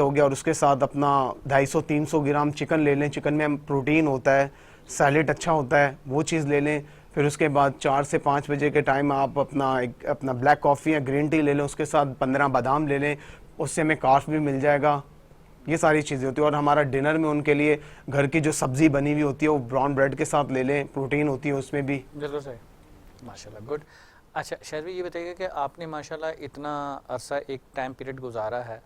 गया और उसके साथ अपना 250-300 ग्राम चिकन ले लें, चिकन में प्रोटीन होता है, सैलेड अच्छा होता है, वो चीज़ ले लें। फिर उसके बाद 4 से 5 बजे के टाइम आप अपना ब्लैक कॉफ़ी या ग्रीन टी ले लें, उसके साथ 15 बादाम ले लें, उससे हमें कार्ब भी मिल जाएगा। ये सारी चीज़ें होती है। और हमारा डिनर में उनके लिए घर की जो सब्ज़ी बनी हुई होती है वो ब्राउन ब्रेड के साथ ले लें, प्रोटीन होती है उसमें भी। बिल्कुल सही, माशाल्लाह, गुड। अच्छा शायद भी ये बताइए कि आपने माशाल्लाह इतना अरसा एक टाइम पीरियड गुजारा है,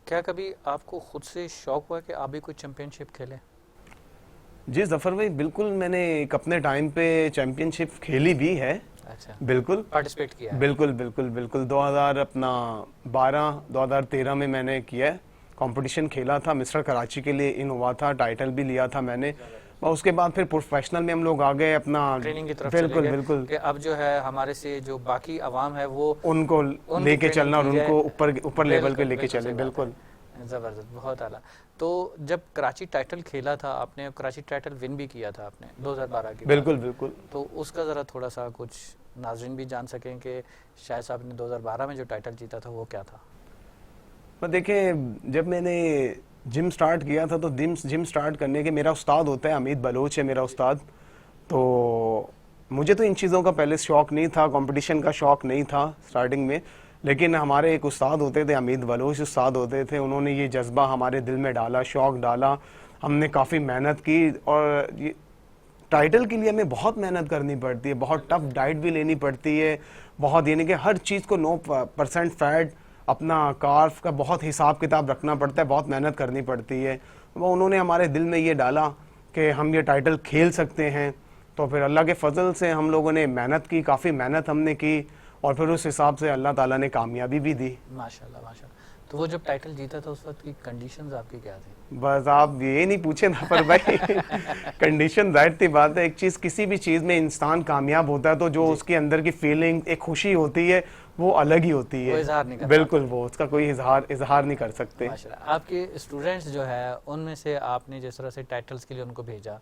क्या कभी आपको खुद से शौक हुआ कि आप भी कोई चैम्पियनशिप खेलें? जी ज़फ़र भाई, बिल्कुल मैंने एक अपने टाइम पे चैम्पियनशिप खेली भी है। अच्छा, बिल्कुल पार्टिसिपेट किया है? बिल्कुल बिल्कुल बिल्कुल 2012 में मैंने किया है, कंपटीशन खेला था, मिस्टर कराची के लिए इन हुआ था, टाइटल भी लिया था मैंने। और उसके बाद फिर प्रोफेशनल में हम लोग आ गए अपना ट्रेनिंग की तरफ बिल्कुल चले गए बिल्कुल कि अब जो है हमारे से जो बाकी आवाम है वो उनको लेके ट्रेनिंग चलना और की जाए। उनको ऊपर लेवल पे बिल्कुल, लेके बिल्कुल चले। सही बात बिल्कुल है। ज़बरदस्त, बहुत आला। तो जब कराची टाइटल खेला था आपने, कराची टाइटल विन भी किया था आपने 2012 की बात बिल्कुल है। बिल्कुल तो उसका ज़रा थोड़ा सा कुछ नाज़रीन भी जान सकें कि शायद साहब ने 2012 में जो टाइटल जीता था वो क्या था? पर देखिए, जब मैंने जिम स्टार्ट किया था तो जिम स्टार्ट करने के मेरा उस्ताद होता है, अमित बलोच है मेरा उस्ताद। तो मुझे तो इन चीज़ों का पहले शौक़ नहीं था, कंपटीशन का शौक़ नहीं था स्टार्टिंग में, लेकिन हमारे एक उस्ताद होते थे, अमित बलोच उस्ताद होते थे, उन्होंने ये जज्बा हमारे दिल में डाला, शौक़ डाला। हमने काफ़ी मेहनत की और ये टाइटल के लिए हमें बहुत मेहनत करनी पड़ती है, बहुत टफ डाइट भी लेनी पड़ती है, बहुत, यानी कि हर चीज़ को 9% फैट, अपना कार्ब का बहुत हिसाब किताब रखना पड़ता है, बहुत मेहनत करनी पड़ती है। वो उन्होंने हमारे दिल में ये डाला कि हम ये टाइटल खेल सकते हैं। तो फिर अल्लाह के फजल से हम लोगों ने मेहनत की, काफ़ी मेहनत हमने की और फिर उस हिसाब से अल्लाह ताला ने कामयाबी भी दी। माशाल्लाह, माशाल्लाह। तो वो जब टाइटल जीता था उस वक्त की कंडीशंस आपकी क्या थी? बस आप ये नहीं पूछे ना पर भाई कंडीशन जाहिर सी बात है, एक चीज़, किसी भी चीज़ में इंसान कामयाब होता है तो जो उसके अंदर की फीलिंग, एक खुशी होती है, वो अलग ही होती है। वो इजहार नहीं कर बिल्कुल, वो उसका कोई इजहार नहीं कर सकते। माशाल्लाह। आपके स्टूडेंट्स जो है उनमें से आपने जिस तरह से टाइटल्स के लिए उनको भेजा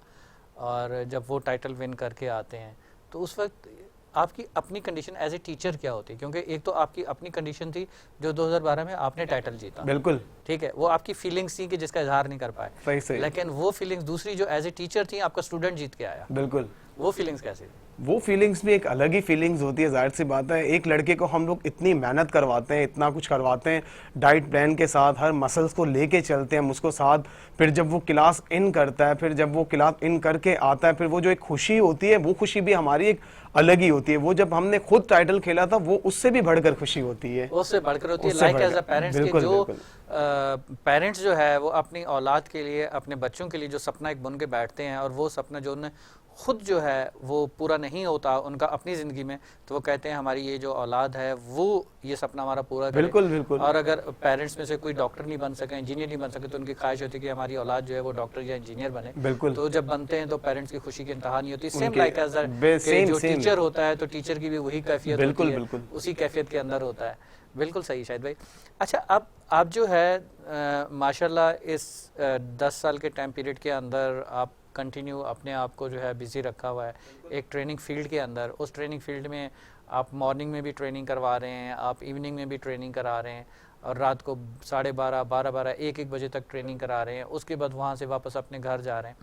और जब वो टाइटल विन करके आते हैं तो उस वक्त आपकी अपनी कंडीशन एज ए टीचर क्या होती है? क्योंकि एक तो आपकी अपनी कंडीशन थी जो 2012 में आपने टाइटल जीता, बिल्कुल ठीक है, वो आपकी फीलिंग्स थी कि जिसका इजहार नहीं कर पाए, सही सही, लेकिन वो फीलिंग्स दूसरी जो एज ए टीचर थी, आपका स्टूडेंट जीत के आया, बिल्कुल वो फीलिंग्स कैसी थी? वो फीलिंग्स भी एक अलग ही फीलिंग्स होती है। जाहिर सी बात है, एक लड़के को हम लोग इतनी मेहनत करवाते हैं, इतना कुछ करवाते हैं, डाइट प्लान के साथ हर मसल्स को लेके चलते हैं हम उसको साथ, फिर जब वो क्लास इन करता है, फिर जब वो क्लास इन करके आता है, फिर वो जो एक खुशी होती है, वो खुशी भी हमारी एक अलग ही होती है। वो जब हमने खुद टाइटल खेला था वो उससे भी बढ़कर खुशी होती है, उससे बढ़कर होती है। लाइक एज अ पेरेंट्स के जो पेरेंट्स जो है वो अपनी औलाद के लिए, अपने बच्चों के लिए जो सपना एक बुन के बैठते हैं और वो सपना जो उन्हें खुद जो है वो पूरा नहीं होता उनका अपनी ज़िंदगी में, तो वो कहते हैं हमारी ये जो औलाद है वो ये सपना हमारा पूरा करे। बिल्कुल बिल्कुल। और अगर पेरेंट्स में से कोई डॉक्टर नहीं बन सके, इंजीनियर नहीं बन सके, तो उनकी ख्वाहिश होती है कि हमारी औलाद जो है वो डॉक्टर या इंजीनियर बने। बिल्कुल। तो जब बनते हैं तो पेरेंट्स की खुशी की इंतहा नहीं होती। सेम लाइक एज जो सेम टीचर होता है तो टीचर की भी वही कैफियत होती है, बिल्कुल उसी कैफियत के अंदर होता है। बिल्कुल सही शाहिद भाई। अच्छा, अब आप जो है माशाल्लाह इस 10 साल के टाइम पीरियड के अंदर आप कंटिन्यू अपने आप को जो है बिजी रखा हुआ है एक ट्रेनिंग फील्ड के अंदर। उस ट्रेनिंग फील्ड में आप मॉर्निंग में भी ट्रेनिंग करवा रहे हैं, आप इवनिंग में भी ट्रेनिंग करा रहे हैं और रात को 12:30, 12:30, 1-1 बजे तक ट्रेनिंग करा रहे हैं। उसके बाद वहाँ से वापस अपने घर जा रहे हैं।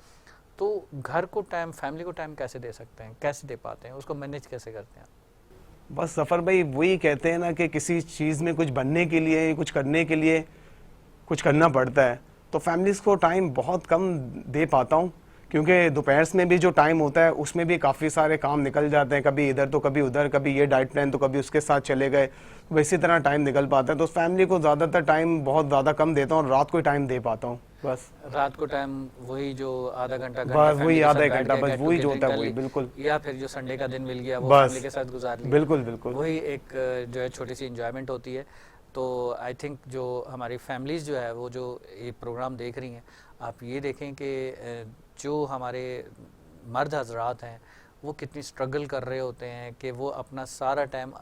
तो घर को टाइम, फैमिली को टाइम कैसे दे सकते हैं, कैसे दे पाते हैं, उसको मैनेज कैसे करते हैं? बस ज़फ़र भाई वही कहते हैं ना कि किसी चीज़ में कुछ बनने के लिए, कुछ करने के लिए कुछ करना पड़ता है। तो फैमिलीज़ को टाइम बहुत कम दे पाता हूँ, क्योंकि दोपहर में भी जो टाइम होता है उसमें भी काफ़ी सारे काम निकल जाते हैं, कभी इधर तो कभी उधर, कभी ये डाइट प्लान तो कभी उसके साथ चले गए, तो इसी तरह टाइम निकल पाता है। तो फैमिली को ज़्यादातर टाइम बहुत ज़्यादा कम देता हूँ और रात को टाइम दे पाता हूँ। बस रात को टाइम वही जो आधा घंटा बस वही आधा एक घंटा, बस वही जो होता है वही, बिल्कुल। या फिर जो संडे का दिन मिल गया वो बस फैमिली के साथ गुजार लिया, बिल्कुल बिल्कुल, वही एक जो है छोटी सी इंजॉयमेंट होती है। तो आई थिंक जो हमारी फैमिलीज़ जो है वो जो ये प्रोग्राम देख रही हैं, आप ये देखें कि जो हमारे मर्द हजरात हैं वो कितनी स्ट्रगल कर रहे होते हैं कि वो अपना सारा टाइम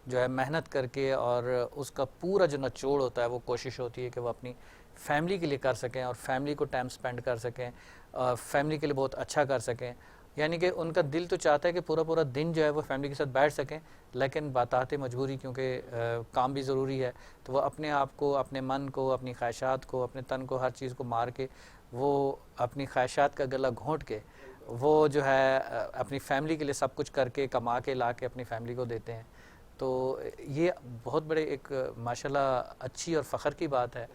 जो है मेहनत करके, और उसका पूरा जो निचोड़ होता है वो कोशिश होती है कि वो अपनी फैमिली के लिए कर सकें और फैमिली को टाइम स्पेंड कर सकें, फैमिली के लिए बहुत अच्छा कर सकें। यानी कि उनका दिल तो चाहता है कि पूरा पूरा दिन जो है वो फैमिली के साथ बैठ सकें, लेकिन बाताते मजबूरी, क्योंकि काम भी ज़रूरी है, तो वो अपने आप को, अपने मन को, अपनी ख्वाहिशात को, अपने तन को, हर चीज़ को मार के वो अपनी ख्वाहिशात का गला घोंट के वो जो है अपनी फैमिली के लिए सब कुछ करके कमा के ला के अपनी फैमिली को देते हैं। तो ये बहुत बड़े एक माशाल्लाह अच्छी और फ़ख्र की बात है,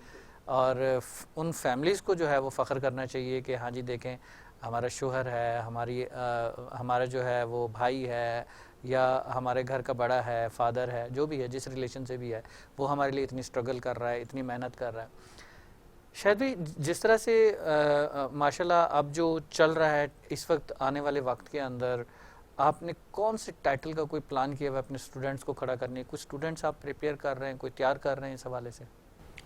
और उन फैमिलीज़ को जो है वो फ़ख्र करना चाहिए कि हाँ जी देखें हमारा शोहर है, हमारा जो है वो भाई है, या हमारे घर का बड़ा है, फादर है, जो भी है, जिस रिलेशन से भी है, वो हमारे लिए इतनी स्ट्रगल कर रहा है, इतनी मेहनत कर रहा है। शायद भी जिस तरह से माशाल्लाह अब जो चल रहा है इस वक्त, आने वाले वक्त के अंदर आपने कौन से टाइटल का कोई प्लान किया हुआ अपने स्टूडेंट्स को खड़ा करने? कुछ स्टूडेंट्स आप प्रिपेयर कर रहे हैं, कोई तैयार कर रहे हैं इस हवाले से?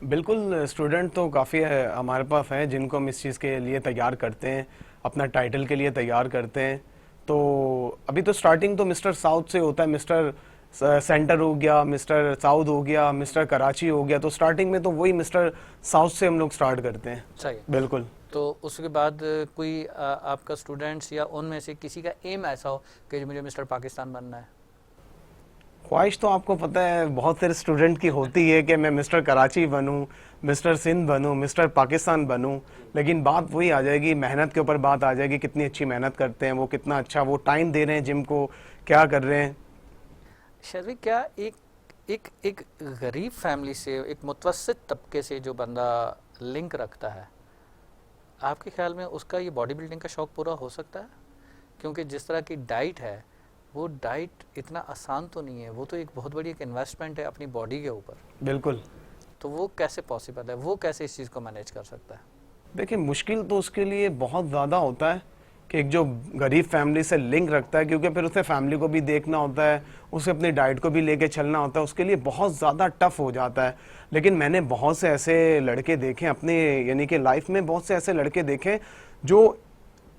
बिल्कुल, स्टूडेंट तो काफ़ी हमारे पास हैं जिनको हम इस चीज़ के लिए तैयार करते हैं, अपना टाइटल के लिए तैयार करते हैं। तो अभी तो स्टार्टिंग तो मिस्टर साउथ से होता है, मिस्टर सेंटर हो गया, मिस्टर साउथ हो गया, मिस्टर कराची हो गया। तो स्टार्टिंग में तो वही मिस्टर साउथ से हम लोग स्टार्ट करते हैं। सही। बिल्कुल। तो उसके बाद कोई आपका स्टूडेंट्स या उनमें से किसी का एम ऐसा हो कि मुझे मिस्टर पाकिस्तान बनना है? ख्वाहिश तो आपको पता है बहुत सारे स्टूडेंट की होती है कि मैं मिस्टर कराची बनूं, मिस्टर सिंध बनूं, मिस्टर पाकिस्तान बनूं, लेकिन बात वही आ जाएगी, मेहनत के ऊपर बात आ जाएगी, कितनी अच्छी मेहनत करते हैं वो, कितना अच्छा वो टाइम दे रहे हैं जिम को, क्या कर रहे हैं। शर्वी, क्या एक गरीब फैमिली से, एक मुतवस्सित तबके से जो बंदा लिंक रखता है, आपके ख्याल में उसका ये बॉडी बिल्डिंग का शौक़ पूरा हो सकता है? क्योंकि जिस तरह की डाइट है, वो डाइट इतना आसान तो नहीं है, वो तो एक बहुत बड़ी एक इन्वेस्टमेंट है अपनी बॉडी के ऊपर। बिल्कुल। तो वो कैसे पॉसिबल है, वो कैसे इस चीज़ को मैनेज कर सकता है? देखिए, मुश्किल तो उसके लिए बहुत ज़्यादा होता है कि एक जो गरीब फैमिली से लिंक रखता है, क्योंकि फिर उसे फैमिली को भी देखना होता है, उसे अपनी डाइट को भी लेके चलना होता है, उसके लिए बहुत ज़्यादा टफ हो जाता है। लेकिन मैंने बहुत से ऐसे लड़के देखे अपने, यानी कि लाइफ में बहुत से ऐसे लड़के देखे जो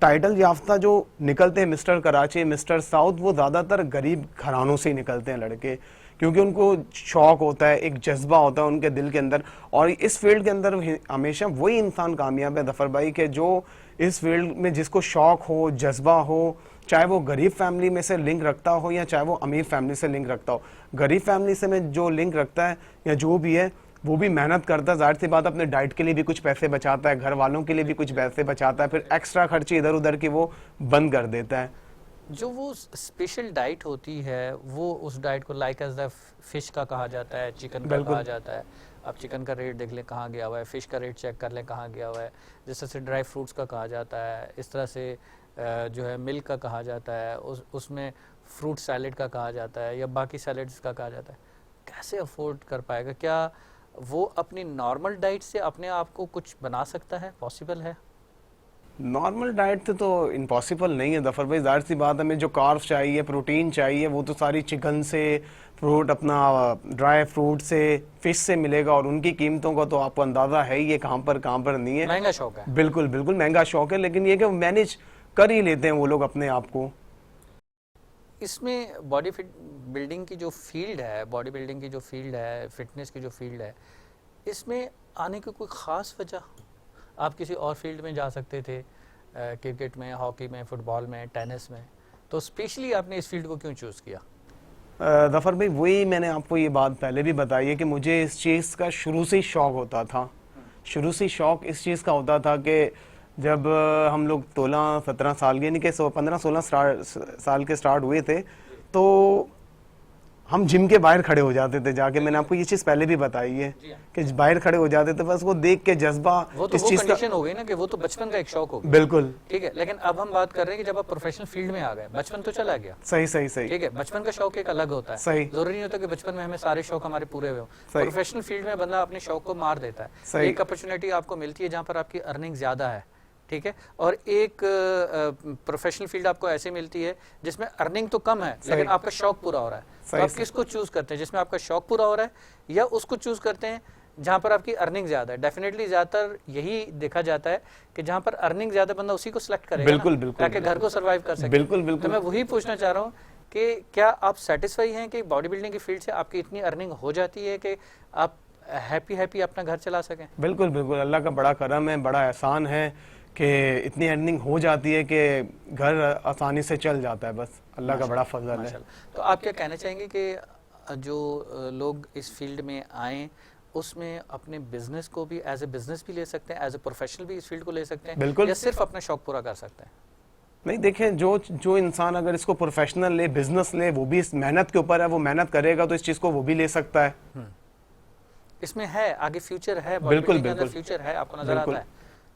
टाइटल याफ्ता जो निकलते हैं, मिस्टर कराची, मिस्टर साउथ, वो ज़्यादातर गरीब घरानों से ही निकलते हैं लड़के, क्योंकि उनको शौक होता है, एक जज्बा होता है उनके दिल के अंदर। और इस फील्ड के अंदर हमेशा वही इंसान कामयाब है ज़फ़र भाई, के जो इस फील्ड में जिसको शौक हो, जज्बा हो, चाहे वो गरीब फैमिली में से लिंक रखता हो या चाहे वो अमीर फैमिली से लिंक रखता हो। गरीब फैमिली से में जो लिंक रखता है या जो भी है, वो भी मेहनत करता है, जाहिर सी बात अपने डाइट के लिए भी कुछ पैसे बचाता है, घर वालों के लिए भी कुछ पैसे बचाता है, फिर एक्स्ट्रा खर्चे इधर उधर की वो बंद कर देता है। जो वो स्पेशल डाइट होती है, वो उस डाइट को लाइक एज द फिश का कहा जाता है, चिकन का कहा जाता है। आप चिकन का रेट देख लें कहाँ गया हुआ है, फिश का रेट चेक कर लें कहाँ गया हुआ है। जिस तरह से ड्राई फ्रूट्स का कहा जाता है, इस तरह से जो है मिल्क का कहा जाता है, उसमें फ्रूट सैलेड का कहा जाता है, या बाकी सैलेड्स का कहा जाता है। कैसे अफोर्ड कर पाएगा? क्या वो अपनी नॉर्मल डाइट से अपने आप को कुछ बना सकता है? पॉसिबल है? नॉर्मल डाइट से तो इम्पॉसिबल नहीं है ज़फ़र भाई, जाहिर सी बात, हमें जो कार्ब्स चाहिए, प्रोटीन चाहिए, वो तो सारी चिकन से, फ्रूट अपना ड्राई फ्रूट से, फिश से मिलेगा, और उनकी कीमतों का तो आपको अंदाज़ा है ही है कहाँ पर नहीं है। महंगा शौक है। बिल्कुल बिल्कुल महंगा शौक है, लेकिन ये कि मैनेज कर ही लेते हैं वो लोग अपने आप को। इसमें बॉडी बिल्डिंग की जो फील्ड है, बॉडी बिल्डिंग की जो फील्ड है, फिटनेस की जो फील्ड है, इसमें आने की कोई ख़ास वजह? आप किसी और फील्ड में जा सकते थे, क्रिकेट में, हॉकी में, फुटबॉल में, टेनिस में, तो स्पेशली आपने इस फील्ड को क्यों चूज़ किया? ज़फ़र भाई, वही मैंने आपको ये बात पहले भी बताई है कि मुझे इस चीज़ का शुरू से ही शौक़ होता था। शुरू से शौक़ इस चीज़ का होता था कि जब हम लोग 16-17 साल के, यानी कि 15-16 साल के स्टार्ट हुए थे, तो हम जिम के बाहर खड़े हो जाते थे जाके। मैंने आपको ये चीज़ पहले भी बताई है कि बाहर खड़े हो जाते थे, बस वो देख के जज्बा, वो तो इस वो चीज़ का कंडीशन हो गई ना कि वो तो बचपन का एक शौक हो गया। बिल्कुल ठीक है, लेकिन अब हम बात कर रहे हैं कि जब आप प्रोफेशनल फील्ड में आ गए, बचपन तो चला गया। सही सही सही ठीक है, बचपन का शौक एक अलग होता है। सही। जरूरी नहीं होता कि बचपन में हमें सारे शौक हमारे पूरे हुए हों। प्रोफेशनल फील्ड में बंदा अपने शौक को मार देता है। एक अपॉर्चुनिटी आपको मिलती है जहाँ पर आपकी अर्निंग ज़्यादा है, ठीक है, और एक प्रोफेशनल फील्ड आपको ऐसे मिलती है जिसमें अर्निंग तो कम है लेकिन आपका शौक पूरा हो रहा है। तो आप किसको चूज करते हैं, जिसमें आपका शौक पूरा हो रहा है, या उसको चूज करते हैं जहां पर आपकी अर्निंग ज्यादा है? डेफिनेटली ज्यादातर यही देखा जाता है कि जहां पर अर्निंग ज्यादा, बंदा उसी को सिलेक्ट करेगा। बिल्कुल बिल्कुल, ताकि घर को सर्वाइव कर सके। बिल्कुल बिल्कुल। तो मैं वही पूछना चाह रहा हूँ कि क्या आप सेटिस्फाई हैं कि बॉडी बिल्डिंग की फील्ड से आपकी इतनी अर्निंग हो जाती है कि आप हैप्पी अपना घर चला सकें? बिल्कुल बिल्कुल, अल्लाह का बड़ा करम है, बड़ा एहसान है कि इतनी अर्निंग हो जाती है कि घर आसानी से चल जाता है, बस अल्लाह का बड़ा फजल है। तो आप क्या कहना चाहेंगे कि जो लोग इस फील्ड में आए, उसमें अपने बिजनेस को भी एज ए बिजनेस भी ले सकते हैं, एज ए प्रोफेशनल भी इस फील्ड को ले सकते हैं, बिल्कुल, या सिर्फ अपना शौक पूरा कर सकते हैं? नहीं देखें, जो इंसान अगर इसको प्रोफेशनल ले, बिजनेस ले, वो भी इस मेहनत के ऊपर है, वो मेहनत करेगा तो इस चीज को वो भी ले सकता है। इसमें है आगे फ्यूचर है, बिल्कुल बॉडीबिल्डिंग के अंदर बिल्कुल फ्यूचर है, आपको नजर आता बिल्कुल। है?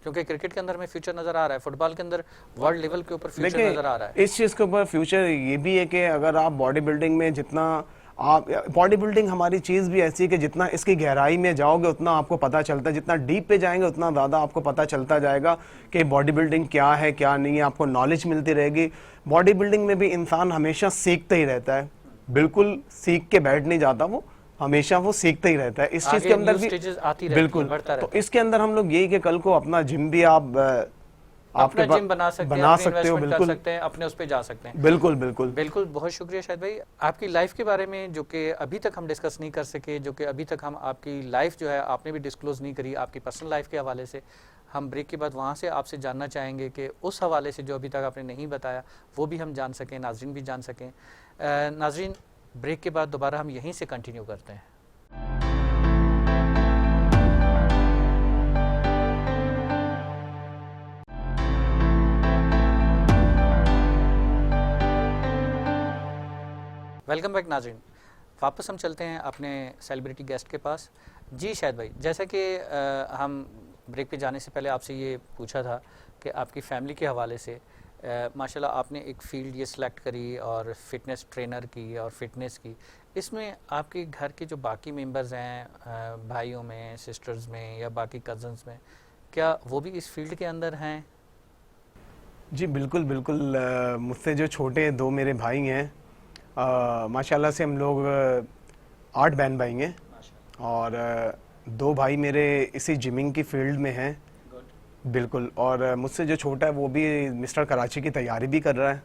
क्योंकि क्रिकेट के अंदर में फ्यूचर नजर आ रहा है, फुटबॉल के अंदर वर्ल्ड लेवल के ऊपर फ्यूचर देखिए नजर आ रहा है। इस चीज के ऊपर फ्यूचर ये भी है कि अगर आप बॉडी बिल्डिंग में जितना आप, बॉडी बिल्डिंग हमारी चीज भी ऐसी है कि जितना इसकी गहराई में जाओगे उतना आपको पता चलता है, जितना डीप पे जाएंगे उतना ज्यादा आपको पता चलता जाएगा कि बॉडी बिल्डिंग क्या है क्या नहीं है, आपको नॉलेज मिलती रहेगी। बॉडी बिल्डिंग में भी इंसान हमेशा सीखता ही रहता है, बिल्कुल सीख के बैठ नहीं जाता, वो हमेशा वो सीखता ही रहता है। इस चीज आगे के अंदर new भी stages आती रहती हैं, बिल्कुल, बढ़ता तो रहता है। इसके अंदर हम लोग यही कि कल को अपना जिम भी आप अपना आपके जिम बना सकते हैं, बना अपनी सकते हो, इन्वेस्टमेंट कर बिल्कुल सकते हैं, अपने उस पे जा सकते हैं। बिल्कुल बिल्कुल बिल्कुल, बहुत शुक्रिया शाहिद भाई, आपकी लाइफ के बारे में जो कि अभी तक हम डिस्कस नहीं कर सके, जो कि अभी तक हम आपकी लाइफ जो है आपने भी डिस्क्लोज नहीं करी, आपकी पर्सनल लाइफ के हवाले से हम ब्रेक के बाद वहाँ से आपसे जानना चाहेंगे कि उस हवाले से जो अभी तक आपने नहीं बताया वो भी हम जान सकें, नाजरीन भी जान सकें। नाजरीन, ब्रेक के बाद दोबारा हम यहीं से कंटिन्यू करते हैं। वेलकम बैक नाजरीन, वापस हम चलते हैं अपने सेलिब्रिटी गेस्ट के पास। जी शाहिद भाई, जैसा कि हम ब्रेक पे जाने से पहले आपसे ये पूछा था कि आपकी फैमिली के हवाले से माशाल्लाह आपने एक फील्ड ये सिलेक्ट करी और फिटनेस ट्रेनर की और फिटनेस की, इसमें आपके घर के जो बाकी मेंबर्स हैं, भाइयों में, सिस्टर्स में या बाकी कज़न्स में, क्या वो भी इस फील्ड के अंदर हैं? जी बिल्कुल बिल्कुल। मुझसे जो छोटे दो मेरे भाई हैं, माशाल्लाह से हम लोग 8 बहन भाई हैं और दो भाई मेरे इसी जिमिंग की फील्ड में हैं। बिल्कुल, और मुझसे जो छोटा है वो भी मिस्टर कराची की तैयारी भी कर रहा है,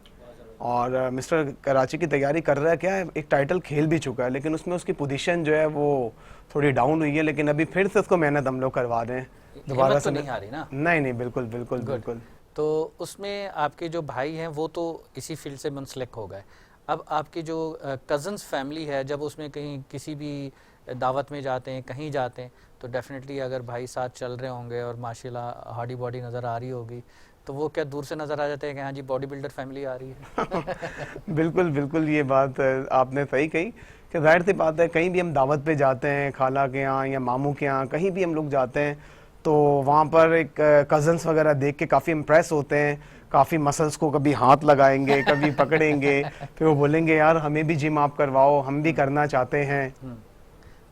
और मिस्टर कराची की तैयारी कर रहा है, क्या है, एक टाइटल खेल भी चुका है, लेकिन उसमें उसकी पोजीशन जो है वो थोड़ी डाउन हुई है, लेकिन अभी फिर से उसको मेहनत हम लोग करवा रहे हैं दोबारा हिम्मत से। तो नहीं हारी ना? नहीं नहीं, बिल्कुल बिल्कुल बिल्कुल। तो उसमें आपके जो भाई हैं वो तो इसी फील्ड से मुंसलिक हो गए, अब आपकी जो कज़न्स फैमिली है, जब उसमें कहीं किसी भी दावत में जाते हैं, कहीं जाते हैं, तो डेफिनेटली अगर भाई साथ चल रहे होंगे और माशाल्लाह हार्डी बॉडी नज़र आ रही होगी, तो वो क्या दूर से नज़र आ जाते हैं कि हाँ जी बॉडी बिल्डर फैमिली आ रही है? बिल्कुल बिल्कुल, ये बात आपने सही कही कि जाहिर सी बात है, कहीं भी हम दावत पे जाते हैं, खाला के यहाँ या मामू के यहाँ, कहीं भी हम लोग जाते हैं तो वहाँ पर एक कज़न्स वगैरह देख के काफ़ी इम्प्रेस होते हैं, काफ़ी मसल्स को कभी हाथ लगाएंगे, कभी पकड़ेंगे, फिर वो बोलेंगे यार हमें भी जिम आप करवाओ, हम भी करना चाहते हैं।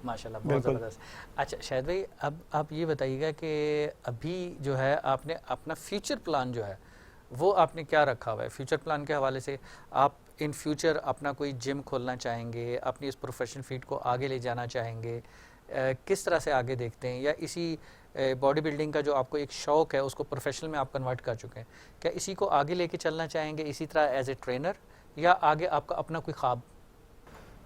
माशाल्लाह, बहुत ज़बरदस्त। अच्छा शाहिद भाई, अब आप ये बताइएगा कि अभी जो है आपने अपना फ्यूचर प्लान जो है वो आपने क्या रखा हुआ है? फ्यूचर प्लान के हवाले से आप इन फ्यूचर अपना कोई जिम खोलना चाहेंगे, अपनी इस प्रोफेशनल फील्ड को आगे ले जाना चाहेंगे, किस तरह से आगे देखते हैं, या इसी बॉडी बिल्डिंग का जो आपको एक शौक़ है उसको प्रोफेशनल में आप कन्वर्ट कर चुके हैं, क्या इसी को आगे लेके चलना चाहेंगे इसी तरह एज ए ट्रेनर, या आगे आपका अपना कोई ख्वाब?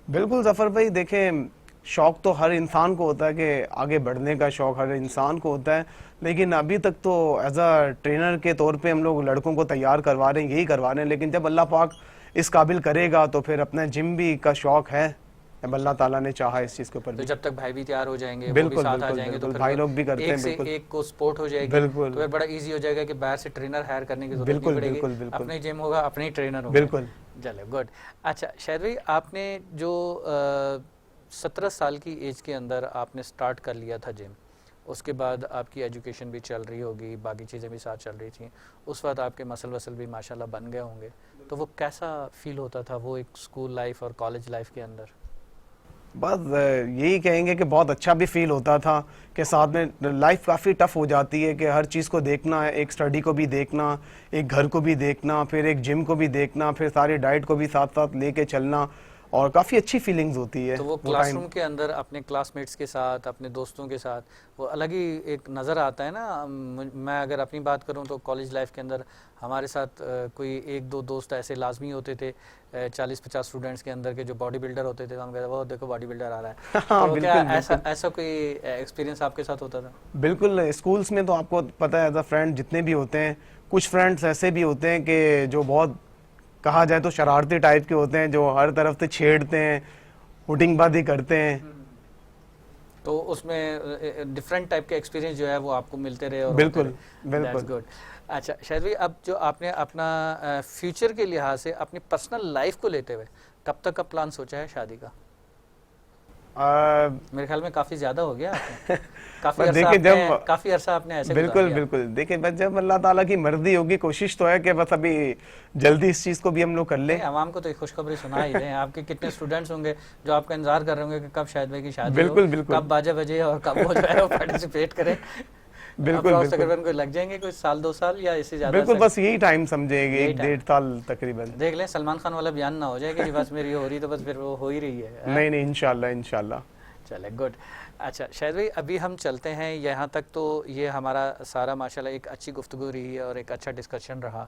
बिल्कुल जफ़र भाई, देखें शौक़ तो हर इंसान को होता है कि आगे बढ़ने का शौक़ हर इंसान को होता है, लेकिन अभी तक तो एज अ ट्रेनर के तौर पे हम लोग लड़कों को तैयार करवा रहे हैं, यही करवा रहे हैं, लेकिन जब अल्लाह पाक इस काबिल करेगा तो फिर अपना जिम भी का शौक़ है, जब अल्लाह ताला ने चाहा इस चीज़ के ऊपर। तो जब तक भाई भी तैयार हो जाएंगे, बिल्कुल, वो भी साथ बिल्कुल, आ जाएंगे, तो बिल्कुल, फिर भाई लोग भी करते एक हैं, से बिल्कुल। एक को सपोर्ट हो जाएगी, बिल्कुल। तो फिर बड़ा इजी हो जाएगा कि बाहर से ट्रेनर हायर करने की जरूरत बिल्कुल, नहीं पड़ेगी, बिल्कुल, बिल्कुल। अपने जिम होगा, अपने ही ट्रेनर होंगे। बिल्कुल। चलो गुड। अच्छा शाहिद भाई, आपने जो 17 साल की एज के अंदर आपने स्टार्ट कर लिया था जिम, उसके बाद आपकी एजुकेशन भी चल रही होगी, बाकी चीज़ें भी साथ चल रही थी, उस वक्त आपके मसल वसल भी माशाल्लाह बन गए होंगे, तो वो कैसा फील होता था वो एक स्कूल लाइफ और कॉलेज लाइफ के अंदर? बस यही कहेंगे कि बहुत अच्छा भी फील होता था कि साथ में लाइफ काफ़ी टफ हो जाती है कि हर चीज़ को देखना है, एक स्टडी को भी देखना, एक घर को भी देखना, फिर एक जिम को भी देखना, फिर सारी डाइट को भी साथ साथ लेके चलना, और काफ़ी अच्छी फीलिंग्स होती है। तो वो क्लासरूम के अंदर अपने क्लासमेट्स के साथ, अपने दोस्तों के साथ, वो अलग ही एक नज़र आता है ना। मैं अगर अपनी बात करूं तो कॉलेज लाइफ के अंदर हमारे साथ कोई एक दो दोस्त ऐसे लाजमी होते थे 40-50 स्टूडेंट्स के अंदर के जो बॉडी बिल्डर होते थे, तो हम कहते वो देखो बॉडी बिल्डर आ रहा है। हाँ, तो बिल्कुल, क्या बिल्कुल। ऐसा कोई एक्सपीरियंस आपके साथ होता था? बिल्कुल, स्कूल्स में तो आपको पता है एज अ फ्रेंड जितने भी होते हैं, कुछ फ्रेंड्स ऐसे भी होते हैं कि जो बहुत कहा जाए तो शरारती टाइप के होते हैं, जो हर तरफ से छेड़ते हैं, हुटिंगबाजी करते हैं। तो उसमें डिफरेंट टाइप के एक्सपीरियंस जो है वो आपको मिलते रहे और बिल्कुल बिल्कुल। गुड। अच्छा शायद भाई, अब जो आपने अपना फ्यूचर के लिहाज से अपनी पर्सनल लाइफ को लेते हुए कब तक का प्लान सोचा है शादी का? मेरे ख्याल में काफी ज्यादा हो गया आपने। काफी अरसा आपने ऐसे बिल्कुल बिल्कुल। देखिए बस जब अल्लाह ताला की मर्जी होगी, कोशिश तो है कि बस अभी जल्दी इस चीज को भी हम लोग कर ले। आवाम को तो एक खुशखबरी सुना ही दें। आपके कितने स्टूडेंट्स होंगे जो आपका इंतजार कर रहे होंगे कि कब शाहिद भाई की शादी बिल्कुल हो, बिल्कुल, कब बाजा बजे और कब वो जो है वो पार्टिसिपेट करें। बिल्कुल बिल्कुल। तकरीबन कोई लग जाएंगे कोई साल 2 साल या इससे ज्यादा? बिल्कुल बस यही टाइम समझेंगे, 1-1.5 साल तकरीबन। देख लें सलमान खान वाला बयान ना हो जाए कि बस मेरी हो रही तो बस फिर वो हो ही रही है। नहीं नहीं, इंशाल्लाह इंशाल्लाह। चले गुड। अच्छा शायद भाई, अभी हम चलते हैं यहाँ तक, तो ये हमारा सारा माशाल्लाह एक अच्छी गुफ्तगू रही है और एक अच्छा डिस्कशन रहा,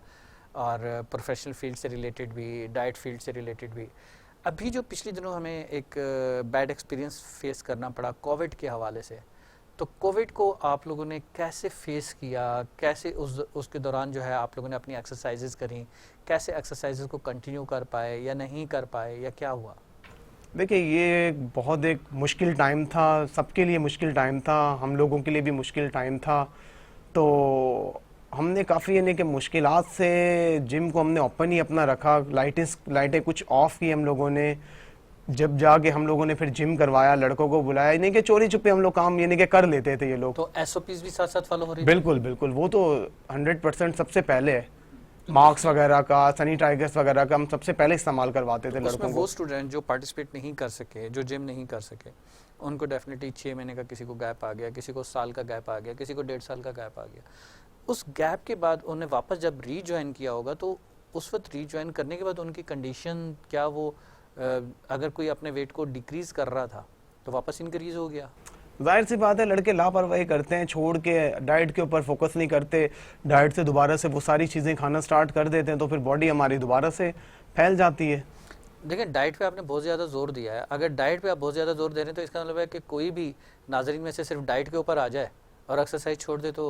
और प्रोफेशनल फील्ड से रिलेटेड भी, डाइट फील्ड से रिलेटेड भी। अभी जो पिछले दिनों हमें एक बैड एक्सपीरियंस फेस करना पड़ा कोविड के हवाले से, तो कोविड को आप लोगों ने कैसे फेस किया, कैसे उसके दौरान जो है आप लोगों ने अपनी एक्सरसाइजेज करी, कैसे एक्सरसाइजेज को कंटिन्यू कर पाए या नहीं कर पाए, या क्या हुआ? देखिए ये बहुत एक मुश्किल टाइम था, सबके लिए मुश्किल टाइम था, हम लोगों के लिए भी मुश्किल टाइम था। तो हमने काफ़ी यानी कि मुश्किलात से जिम को हमने ओपन ही अपना रखा, लाइटें कुछ ऑफ की हम लोगों ने। जब जाके हम लोगों ने फिर जिम करवाया, लड़कों को बुलाया, यानी कि चोरी छुपे हम लोग काम यानी कि कर लेते थे ये लोग। तो एसओपीज भी साथ साथ फॉलो हो रही? बिल्कुल बिल्कुल, वो तो 100% सबसे पहले है। मार्क्स वगैरह का, सैनिटाइजर्स वगैरह का हम सबसे पहले इस्तेमाल करवाते थे लड़कों को। वो स्टूडेंट जो पार्टिसिपेट नहीं कर सके, जो जिम नहीं कर सके, उनको डेफिनेटली 6 महीने का किसी को गैप आ गया, किसी को साल का गैप आ गया, किसी को 1.5 साल का गैप आ गया। उस गैप के बाद उन्हें वापस जब रीज्वाइन किया होगा, तो उस वक्त रीज्वाइन करने के बाद उनकी कंडीशन क्या, वो अगर कोई अपने वेट को डिक्रीज कर रहा था तो वापस इंक्रीज हो गया? जाहिर सी बात है, लड़के लापरवाही करते हैं, छोड़ के डाइट के ऊपर फोकस नहीं करते, डाइट से दोबारा से वो सारी चीज़ें खाना स्टार्ट कर देते हैं, तो फिर बॉडी हमारी दोबारा से फैल जाती है। देखिए डाइट पे आपने बहुत ज़्यादा जोर दिया है। अगर डाइट पे आप बहुत ज़्यादा जोर दे रहे हैं तो इसका मतलब है कि कोई भी नाजरीन में से सिर्फ डाइट के ऊपर आ जाए और एक्सरसाइज छोड़ दे तो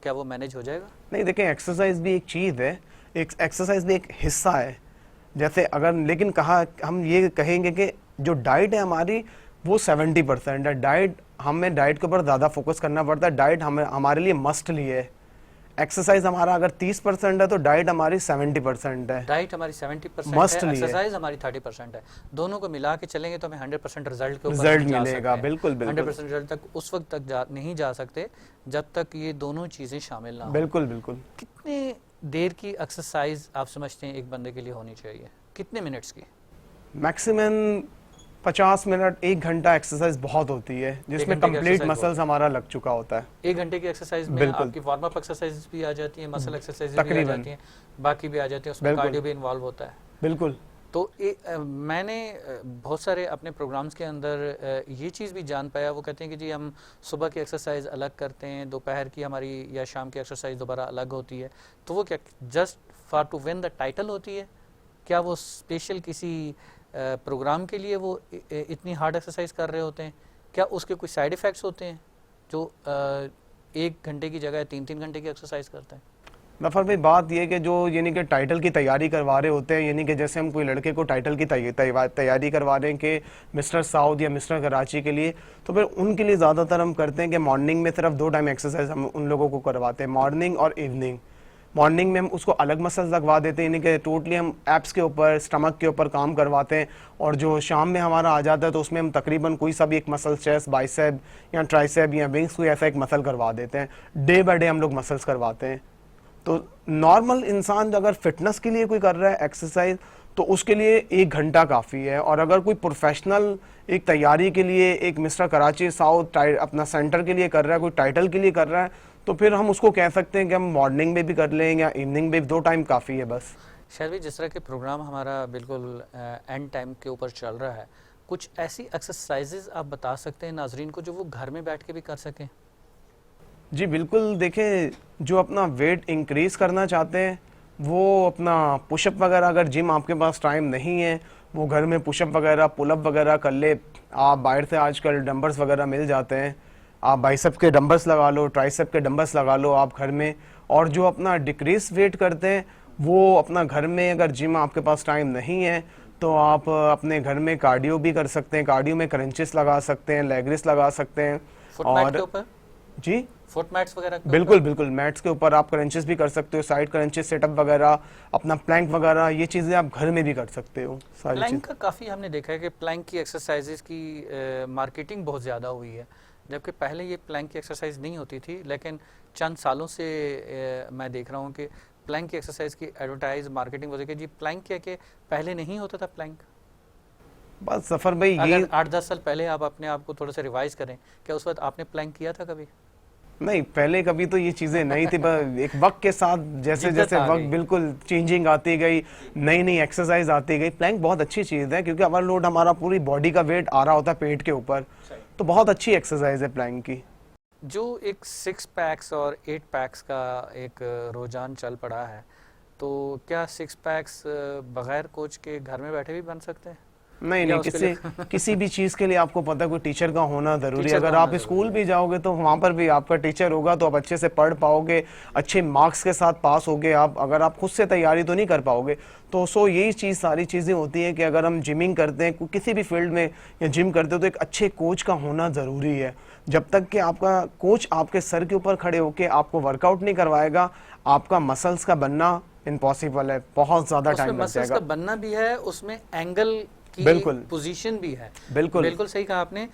क्या वो मैनेज हो जाएगा? नहीं, देखें एक्सरसाइज भी एक चीज़ है, एक एक्सरसाइज भी एक हिस्सा है। जैसे अगर लेकिन कहा हम ये कहेंगे कि जो डाइट है हमारी वो 70% है। हमें डाइट के ऊपर ज़्यादा फोकस करना पड़ता है। डाइट हमारे लिए मस्ट लिए है। एक्सरसाइज हमारा अगर 30% है तो डाइट हमारी 70% है। डाइट हमारी 70% है, एक्सरसाइज हमारी 30% है। दोनों को मिला के चलेंगे तो हमें 100% रिजल्ट मिलेगा। बिल्कुल बिल्कुल, 100% रिजल्ट तक उस वक्त तक नहीं जा सकते जब तक ये दोनों चीज़ें शामिल ना हो। बिल्कुल बिल्कुल। कितने देर की एक्सरसाइज आप समझते हैं एक बंदे के लिए होनी चाहिए? कितने मिनट्स की? मैक्सिमम 50 मिनट, 1 घंटा एक्सरसाइज बहुत होती है, जिसमें कंप्लीट मसल्स हमारा लग चुका होता है। 1 घंटे की एक्सरसाइज में आपकी वार्म अप एक्सरसाइज भी आ जाती है, मसल एक्सरसाइज भी आ जाती है, बाकी भी आ जाती है, उसमें कार्डियो भी इन्वॉल्व होता है। बिल्कुल। तो मैंने बहुत सारे अपने प्रोग्राम्स के अंदर ये चीज़ भी जान पाया, वो कहते हैं कि जी हम सुबह की एक्सरसाइज अलग करते हैं, दोपहर की हमारी या शाम की एक्सरसाइज दोबारा अलग होती है। तो वो क्या just for to win the title होती है? क्या वो स्पेशल किसी प्रोग्राम के लिए वो इतनी हार्ड एक्सरसाइज कर रहे होते हैं? क्या उसके कोई साइड इफ़ेक्ट्स होते हैं जो 1 घंटे की जगह 3-3 घंटे की एक्सरसाइज करते हैं? नफर भाई बात ये कि जो यानी कि टाइटल की तैयारी करवा रहे होते हैं, यानी कि जैसे हम कोई लड़के को टाइटल की तैयारी करवा रहे हैं कि मिस्टर साउथ या मिस्टर कराची के लिए, तो फिर उनके लिए ज़्यादातर हम करते हैं कि मॉर्निंग में सिर्फ 2 टाइम एक्सरसाइज हम उन लोगों को करवाते हैं, मॉर्निंग और इवनिंग। मॉर्निंग में हम उसको अलग मसल्स लगवा देते हैं, यानी कि टोटली हम एप्स के ऊपर, स्टमक के ऊपर काम करवाते हैं, और जो शाम में हमारा आ जाता है तो उसमें हम तकरीबन कोई सा भी एक मसल, चेस्ट, बाइसेप या ट्राइसेप या विंग्स, कोई ऐसा एक मसल करवा देते हैं। डे बाय डे हम लोग मसल्स करवाते हैं। तो नॉर्मल इंसान अगर फिटनेस के लिए कोई कर रहा है एक्सरसाइज तो उसके लिए 1 घंटा काफ़ी है, और अगर कोई प्रोफेशनल एक तैयारी के लिए, एक मिस्टर कराची साउथ अपना सेंटर के लिए कर रहा है, कोई टाइटल के लिए कर रहा है, तो फिर हम उसको कह सकते हैं कि हम मॉर्निंग में भी कर लें या इवनिंग में भी, 2 टाइम काफ़ी है बस। शायद भी जिस तरह के प्रोग्राम हमारा बिल्कुल एंड टाइम के ऊपर चल रहा है, कुछ ऐसी एक्सरसाइजेज आप बता सकते हैं नाजरीन को जो वो घर में बैठ के भी कर सकें? जी बिल्कुल। देखें, जो अपना वेट इंक्रीज़ करना चाहते हैं वो अपना पुशअप वगैरह, अगर जिम आपके पास टाइम नहीं है, वो घर में पुशअप वगैरह, पुलअप वगैरह कर ले। आप बाहर से आजकल डंबल्स वगैरह मिल जाते हैं, आप बाइसेप के डंबल्स लगा लो, ट्राइसेप के डंबल्स लगा लो आप घर में। और जो अपना डिक्रीज वेट करते हैं वो अपना घर में, अगर जिम आपके पास टाइम नहीं है तो आप अपने घर में कार्डियो भी कर सकते हैं, कार्डियो में क्रंचेस लगा सकते हैं, लेग रेस लगा सकते हैं। फुट मैट के ऊपर जी फुट मैट्स वगैरह के बिल्कुल ऊपर? बिल्कुल, मैट्स के ऊपर आप क्रंचेस भी कर सकते हो, साइड क्रंचेस सेटअप वगैरह, अपना प्लैंक वगैरह, ये चीज़ें आप घर में भी कर सकते हो सारी प्लैंक चीज़। का काफ़ी हमने देखा है कि प्लैंक की एक्सरसाइजेज की मार्केटिंग बहुत ज़्यादा हुई है, जबकि पहले ये प्लैंक की एक्सरसाइज नहीं होती थी, लेकिन चंद सालों से मैं देख रहा हूँ कि प्लैंक की एक्सरसाइज की एडवर्टाइज मार्केटिंग वजह जी प्लैंक क्या कि पहले नहीं होता था प्लैंक। बस सफ़र भाई ये अगर 8-10 साल पहले आप अपने आप को थोड़ा सा रिवाइज करें, क्या उस वक्त आपने प्लैंक किया था कभी? नहीं, पहले कभी तो ये चीज़ें नहीं थी, पर एक वक्त के साथ जैसे जिद्दत जैसे आ वक्त गई। बिल्कुल चेंजिंग आती गई, नई नई एक्सरसाइज आती गई। प्लैंक बहुत अच्छी चीज़ है क्योंकि ओवरलोड हमारा पूरी बॉडी का वेट आ रहा होता है पेट के ऊपर, तो बहुत अच्छी एक्सरसाइज है प्लैंक की। जो एक 6 पैक्स और 8 पैक्स का एक रुझान चल पड़ा है, तो क्या 6 पैक्स बगैर कोच के घर में बैठे भी बन सकते हैं? नहीं या नहीं, उसके किसी लिए किसी भी चीज़ के लिए आपको पता है कोई टीचर का होना ज़रूरी है। टीचर का अगर होना आप ज़रूरी स्कूल है। भी जाओगे तो वहाँ पर भी आपका टीचर होगा, तो आप अच्छे से पढ़ पाओगे, अच्छे मार्क्स के साथ पास होगे आप। अगर आप खुद से तैयारी तो नहीं कर पाओगे। तो यही चीज़, सारी चीज़ें होती हैं कि अगर हम जिमिंग करते हैं किसी भी फील्ड में या जिम करते हो, तो एक अच्छे कोच का होना ज़रूरी है। जब तक कि आपका कोच आपके सर के ऊपर खड़े होकर आपको वर्कआउट नहीं करवाएगा, आपका मसल्स का बनना इम्पॉसिबल है, बहुत ज़्यादा उसमें टाइम लग मसल्स जाएगा। का बनना भी है, उसमें एंगल की बिल्कुल पोजीशन भी है। बिल्कुल बिल्कुल सही कहा आपने।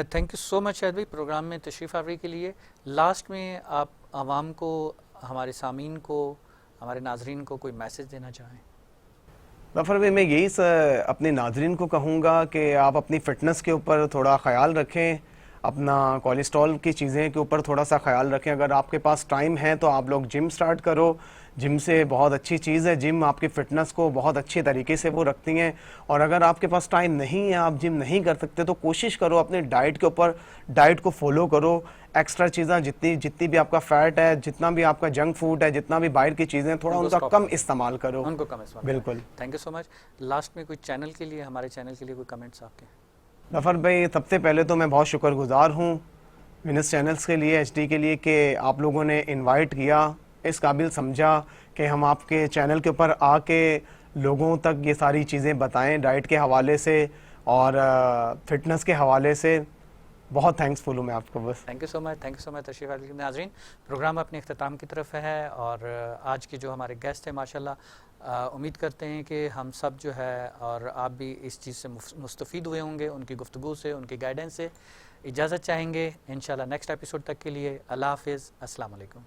Thank you so much Shahid भाई प्रोग्राम में तशरीफ़ आवरी के लिए। लास्ट में आप आवाम को, हमारे सामीन को, हमारे नाजरीन को कोई मैसेज देना चाहें? ज़फ़र भाई, मैं यही अपने नाजरीन को कहूँगा कि आप अपनी फ़िटनेस के ऊपर थोड़ा ख्याल रखें, अपना कोलेस्ट्रॉल की चीज़ें के ऊपर थोड़ा सा ख्याल रखें। अगर आपके पास टाइम है तो आप लोग जिम स्टार्ट करो। जिम से बहुत अच्छी चीज़ है, जिम आपकी फ़िटनेस को बहुत अच्छे तरीके से वो रखती हैं। और अगर आपके पास टाइम नहीं है, आप जिम नहीं कर सकते, तो कोशिश करो अपने डाइट के ऊपर, डाइट को फॉलो करो। एक्स्ट्रा चीज़ें जितनी भी आपका फ़ैट है, जितना भी आपका जंक फूड है, जितना भी बाहर की चीज़ें, थोड़ा उनको उनका stop कम करो। इस्तेमाल करो। उनको कम इस्तेमाल बिल्कुल। Thank you so much. Last में कोई चैनल के लिए, हमारे चैनल के लिए कोई कमेंट्स आपके? ज़फ़र भाई, सबसे पहले तो मैं बहुत शुक्रगुज़ार हूँ विनस चैनल्स के लिए, HD के लिए, कि आप लोगों ने इनवाइट किया, इस काबिल समझा कि हम आपके चैनल के ऊपर आके लोगों तक ये सारी चीज़ें बताएं, डाइट के हवाले से और फिटनेस के हवाले से। बहुत थैंक्सफुल हूँ मैं आपको। बस thank you so much, thank you so much तशरीफ़ आवरी। नाज़रीन, प्रोग्राम अपने इख्तिताम की तरफ है और आज के जो हमारे गेस्ट हैं माशाल्लाह, उम्मीद करते हैं कि हम सब जो है और आप भी इस चीज़ से मुस्तफ़ीद हुए होंगे, उनकी गुफ्तगू से, उनकी गाइडेंस से। इजाज़त चाहेंगे इंशाल्लाह नेक्स्ट एपिसोड तक के लिए। अल्लाह हाफ़िज़, अस्सलाम वालेकुम।